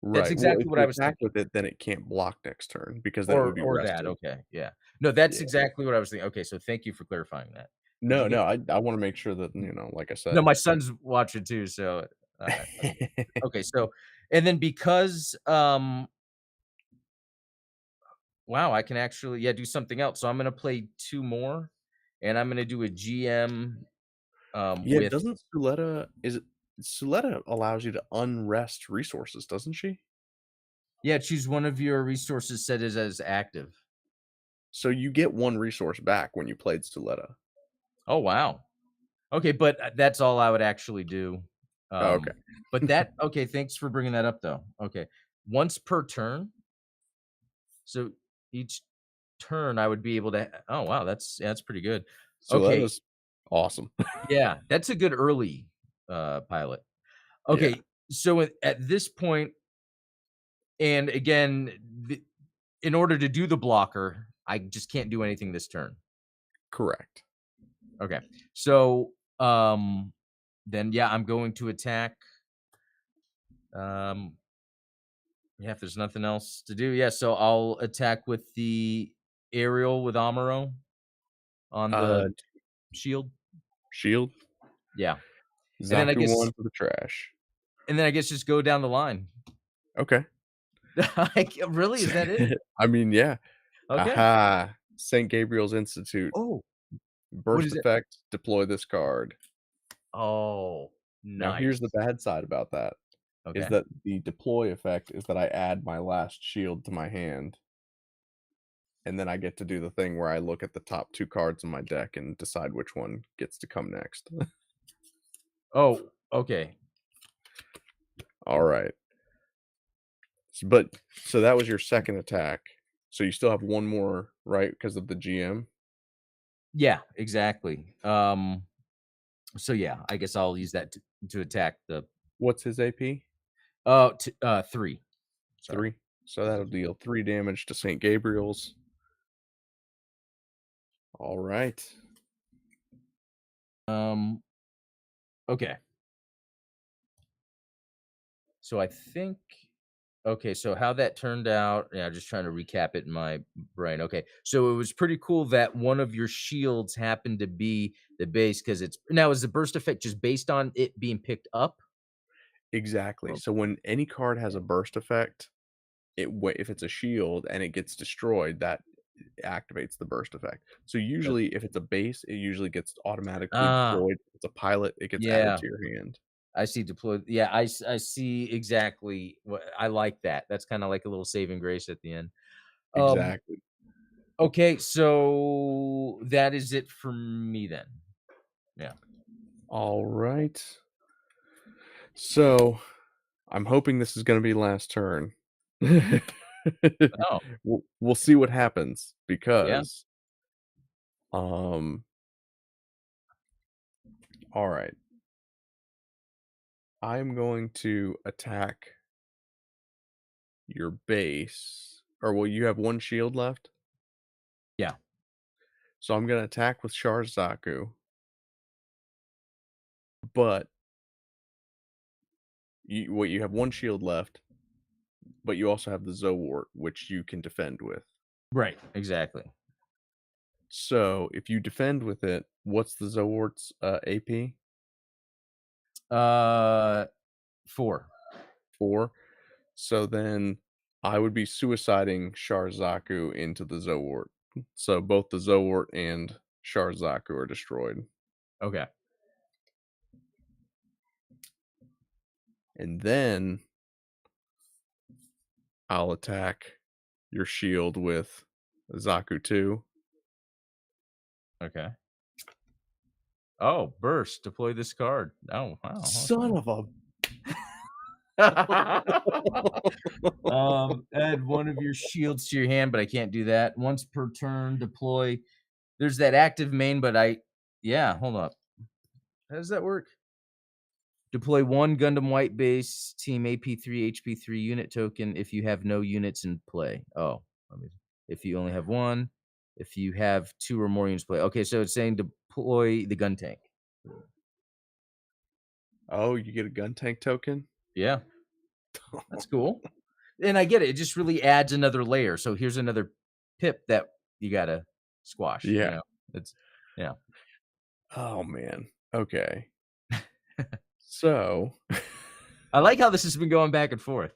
That's Right. Well, if exactly what you I was attack thinking. with it, then it can't block next turn because then it would be Or that, rested. okay, yeah. No, that's Yeah. exactly what I was thinking. Okay, so thank you for clarifying that. Because No, again no, I wanna make sure that, like I no, said, my son's watching too, so, okay, so and then because, wow, I can actually, yeah, do something else. So I'm gonna play 2 more, and I'm gonna do a GM, Yeah, with doesn't Suletta is it Suletta allows you to unrest resources, doesn't she? yeah, choose one of your resources set as active. So you get 1 resource back when you played Suletta. Oh, wow. Okay, but, that's all I would actually do. Oh, okay. But that okay, thanks for bringing that up, though. Okay. Once per turn, so each turn I would be able to oh, wow, that's yeah, that's pretty good. Okay, Suletta's awesome. yeah, that's a good early, pilot. Yeah. Okay, so at this point and again, in order to do the blocker, I just can't do anything this turn. Correct. Okay. So, then, yeah, I'm going to attack. Um, yeah, if there's nothing else to do, yeah, so I'll attack with the aerial with Amuro on Uh, the shield. shield. Yeah. And then I Zaku guess 1 for the trash. I guess just go down the line. Okay. Like, really? Is that it? I mean, yeah. Okay. Aha! St. Gabriel's Institute. Oh, what Burst is it? effect, deploy this card. Oh, Now here's the nice. bad side about that, is Okay. that the deploy effect is that I add my last shield to my hand, and then I get to do the thing where I look at the top 2 cards in my deck and decide which one gets to come next. Oh, okay. Alright. But so that was your second attack. So you still have 1 more, right, because of the GM? Yeah, exactly. So yeah, I guess I'll use that to attack the What's his AP? 3. Sorry. 3. So that'll deal 3 damage to St. Gabriel's. Alright. Um, okay. So I think okay, so how that turned out, yeah, just trying to recap it in my brain. Okay. So it was pretty cool that one of your shields happened to be the base because it's now is the burst effect just based on it being picked up? Exactly. Or So when any card has a burst effect, if it's a shield and it gets destroyed, that activates the burst effect. So okay. usually if it's a base, it usually gets automatically Ah, deployed. If it's a pilot, it gets added yeah. to your hand. I see deployed. Yeah, I see exactly what I like that. That's kind of like a little saving grace at the end. Um, Exactly. okay, so that is it for me then. Yeah. All right. So I'm hoping this is going to be last turn. Oh, We'll see what happens yeah. because um all right. I'm going to attack your base. Or well, you have 1 shield left. Yeah. So I'm going to attack with Sharzaku, but you have 1 shield left, but you also have the Zowort which you can defend with. Right. Exactly. So, if you defend with it, what's the Zowart's AP? Uh, 4. 4. So then I would be suiciding Sharzaku into the Zowort. So both the Zowort and Sharzaku are destroyed. Okay. And then I'll attack your shield with Zaku 2. Okay. Oh, burst. Deploy this card. Oh, wow. Son of a Okay. Add one of your shields to your hand, but I can't do that. Once per turn, deploy. There's that active main, but yeah, hold up. How does that work? Deploy one Gundam White base team AP3 HP3 unit token if you have no units in play. Oh, let me, if you only have one, if you have 2 or more units play. Okay, so it's saying deploy the gun tank. Oh, you get a gun tank token? Yeah, that's cool. And I get it. It just really adds another layer. So here's another pip that you gotta squash. Yeah. It's yeah. Oh man. Okay. So, I like how this has been going back and forth.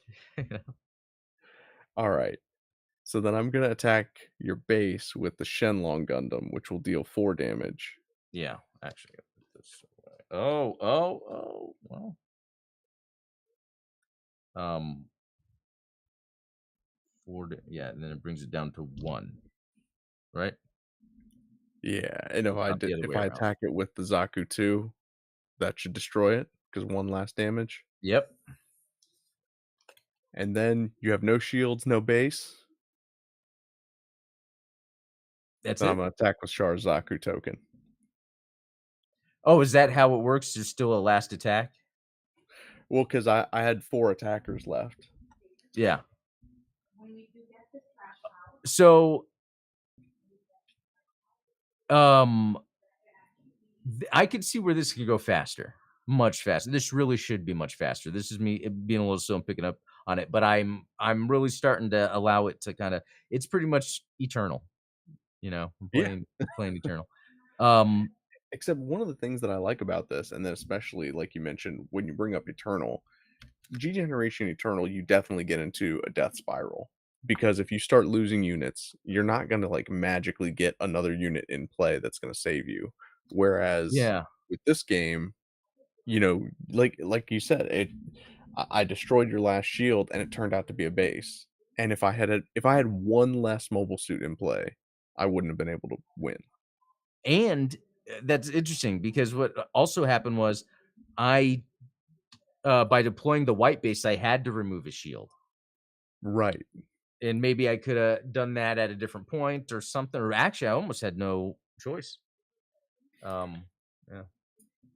all right. So then I'm gonna attack your base with the Shenlong Gundam, which will deal 4 damage. Yeah, actually, I'll put this away. Oh, well. Um, yeah, and then it brings it down to 1, right? Yeah, and Not the other if way I around. attack it with the Zaku 2, that should destroy it because 1 last damage. Yep, And then you have no shields, no base. that's Then I'm it. gonna attack with Char Zaku token. Oh, is that how it works? There's still a last attack? Well, because I had 4 attackers left. Yeah. So, um, I could see where this could go faster, much faster. This really should be much faster. This is me being a little slow and picking up on it, but I'm really starting to allow it to kinda it's pretty much eternal, I'm Yeah. playing eternal. Um, Except one of the things that I like about this, and then especially like you mentioned, when you bring up Eternal, G Generation Eternal, you definitely get into a death spiral. Because if you start losing units, you're not gonna like magically get another unit in play that's gonna save you. Whereas yeah, with this game, like you said, I destroyed your last shield and it turned out to be a base. And if I had one less mobile suit in play, I wouldn't have been able to win. and, that's interesting because what also happened was I, by deploying the white base, I had to remove a shield. Right. And maybe I coulda done that at a different point or something, or actually, I almost had no choice. Um, yeah.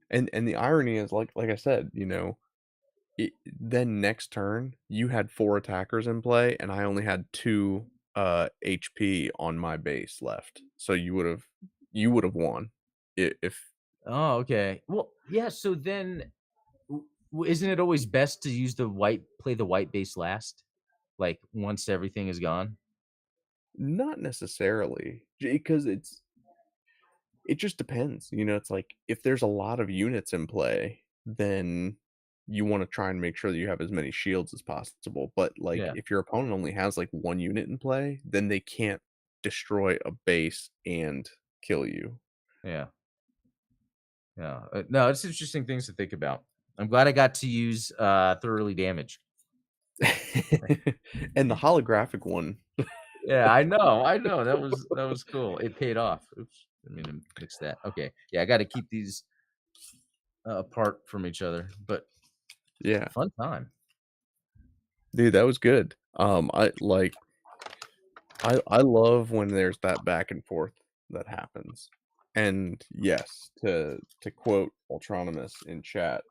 And the irony is like I said, then next turn you had 4 attackers in play and I only had 2 HP on my base left. So you would have won if Oh, okay. Well, yeah, so then isn't it always best to use the white base last? Like, once everything is gone? not necessarily because it just depends. It's like if there's a lot of units in play, then you want to try and make sure that you have as many shields as possible. But like Yeah, if your opponent only has like one unit in play, then they can't destroy a base and kill you. yeah, yeah. No, it's interesting things to think about. I'm glad I got to use, thoroughly damage. And the holographic one, Yeah, I know, that was cool. It paid off. Oops, didn't mean to mix that. Okay, yeah, I gotta keep these, apart from each other, but yeah, fun time. dude, that was good. I love when there's that back and forth that happens. And yes, to quote Ultronymous in chat,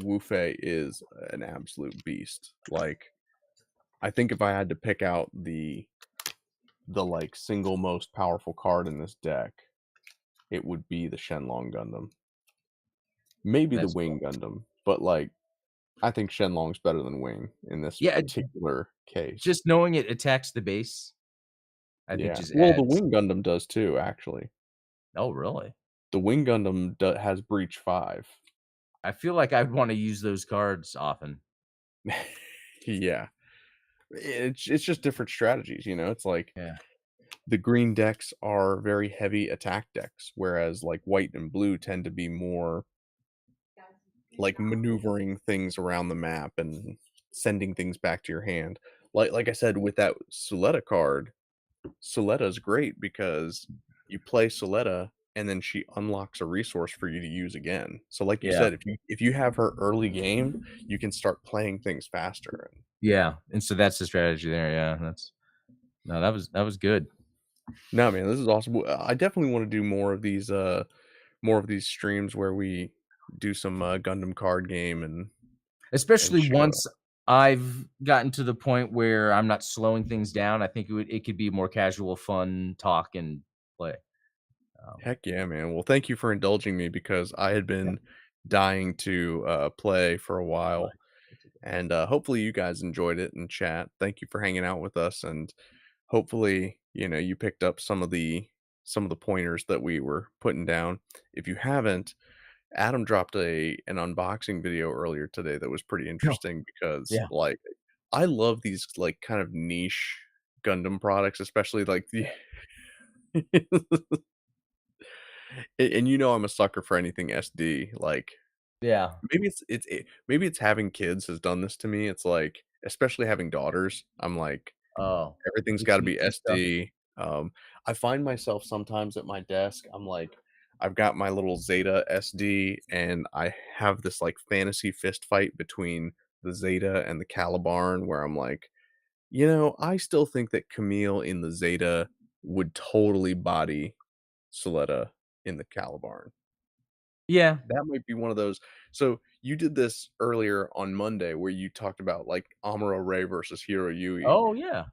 Wu Fei is an absolute beast. Like, I think if I had to pick out the like single most powerful card in this deck, it would be the Shenlong Gundam. Maybe the That's Wing cool. Gundam, but like I think Shenlong's better than Wing in this Yeah, particular case. just knowing it attacks the base, I think Yeah. just Well, the adds. Wing Gundam does too, actually. Oh, really? The Wing Gundam has Breach 5. I feel like I'd wanna use those cards often. Yeah. It's just different strategies, It's like Yeah. the green decks are very heavy attack decks, whereas like white and blue tend to be more like maneuvering things around the map and sending things back to your hand. Like I said, with that Suletta card, Soletta's great because you play Soletta and then she unlocks a resource for you to use again. So like you Yeah. said, if you have her early game, you can start playing things faster. Yeah, and so that's the strategy there, yeah, that's no, that was good. No, man, this is awesome. I definitely want to do more of these streams where we do some Gundam card game and Especially show. once I've gotten to the point where I'm not slowing things down, I think it could be more casual, fun talk and play. Um, Heck yeah, man. Well, thank you for indulging me because I had yeah, been dying to play for a no, while. it's okay. And hopefully you guys enjoyed it in chat. Thank you for hanging out with us, and hopefully you picked up some of the pointers that we were putting down. If you haven't, Adam dropped a an unboxing video earlier today that was pretty No, interesting because yeah, like I love these like kind of niche Gundam products, especially like the and I'm a sucker for anything SD. Like yeah. maybe it's having kids has done this to me. It's like, especially having daughters, I'm like, Oh, everything's the gotta be cutesy stuff. SD. I find myself sometimes at my desk, I'm like, I've got my little Zeta SD, and I have this, like, fantasy fist fight between the Zeta and the Calibarn where I'm like, I still think that Camille in the Zeta would totally body Soletta in the Calibarn. Yeah. That might be one of those. So you did this earlier on Monday where you talked about like Amuro Ray versus Hiro Yui. Oh, yeah.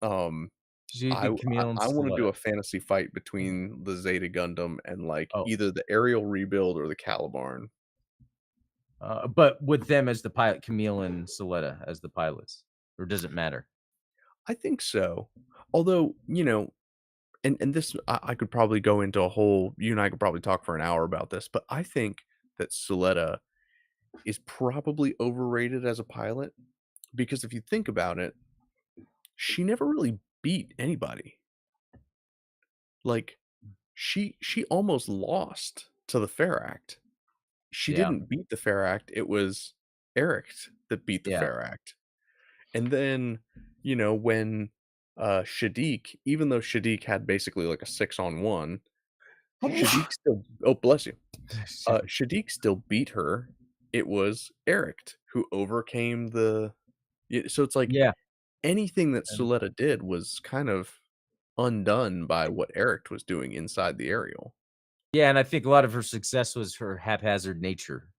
Um, So you I think Camille and I wanna do Stiletto. a fantasy fight between the Zeta Gundam and, like, Oh, either the Aerial Rebuild or the Calibarn. but with them as the pilot, Camille and Soletta as the pilots, or does it matter? I think so. Although, and this I could probably go into a whole you and I could probably talk for an hour about this, but I think that Suletta is probably overrated as a pilot because if you think about it, she never really beat anybody. Like, she almost lost to the Fair Act. She Yeah, didn't beat the Fair Act, it was Eric that beat the yeah. Fair Act. And then, when, Shadiq even though Shadiq had basically like a 6-on-1, Shadiq still oh, bless you. Shadiq still beat her. It was Eric who overcame so it's like Yeah, anything that and Suletta did was kind of undone by what Eric was doing inside the aerial. yeah, and I think a lot of her success was her haphazard nature.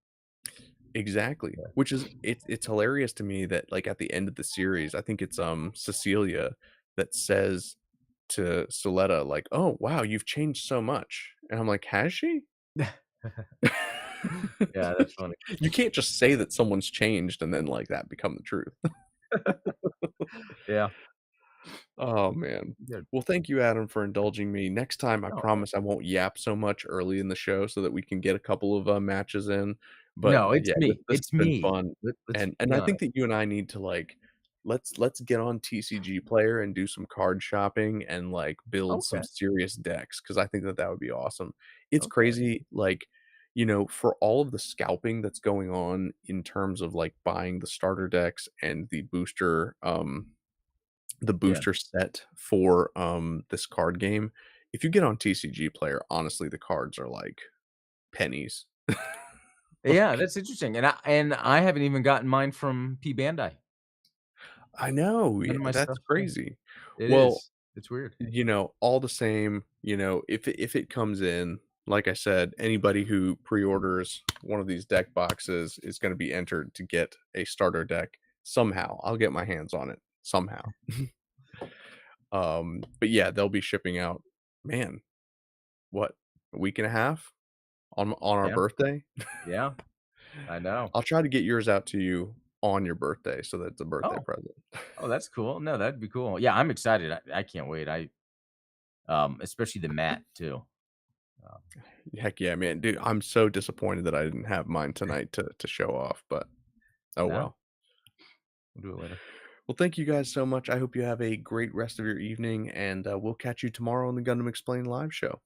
Exactly, Yeah. which is it's hilarious to me that, like, at the end of the series, I think it's, Cecilia that says to Suletta, like, "Oh, wow, you've changed so much." And I'm like, "Has she?" Yeah, that's funny. You can't just say that someone's changed and then, like, that become the truth. Yeah. Oh, man. Good. Well, thank you, Adam, for indulging me. Next time, I No, promise I won't yap so much early in the show so that we can get a couple of, matches in. But, no, it's yeah, me. this It's has been me. fun, Let's and be I think honest. that you and I need to, like let's get on TCG Player and do some card shopping and, like, build some Okay, serious decks because I think that that would be awesome. It's okay. crazy, like, for all of the scalping that's going on in terms of, like, buying the starter decks and the Yeah. booster set for, this card game, if you get on TCG Player, honestly, the cards are like pennies. Yeah, Like, that's interesting, and I haven't even gotten mine from P Bandai. I know, None yeah, of my that's stuff, yeah. crazy. It Well, is. It's weird. all the same, if it comes in, like I said, anybody who pre-orders one of these deck boxes is gonna be entered to get a starter deck somehow. I'll get my hands on it somehow. But yeah, they'll be shipping out, man, what, a week and a half on our Yeah, birthday? yeah, I know. I'll try to get yours out to you on your birthday so that it's a birthday Oh, present. oh, that's cool. No, that'd be cool. Yeah, I'm excited. I can't wait. Especially the mat too. Um, Heck yeah, man. Dude, I'm so disappointed that I didn't have mine tonight to show off, but oh no, well. we'll do it later. Well, thank you guys so much. I hope you have a great rest of your evening, and we'll catch you tomorrow on the Gundam Explained live show.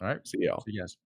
All right. See y'all. See you guys.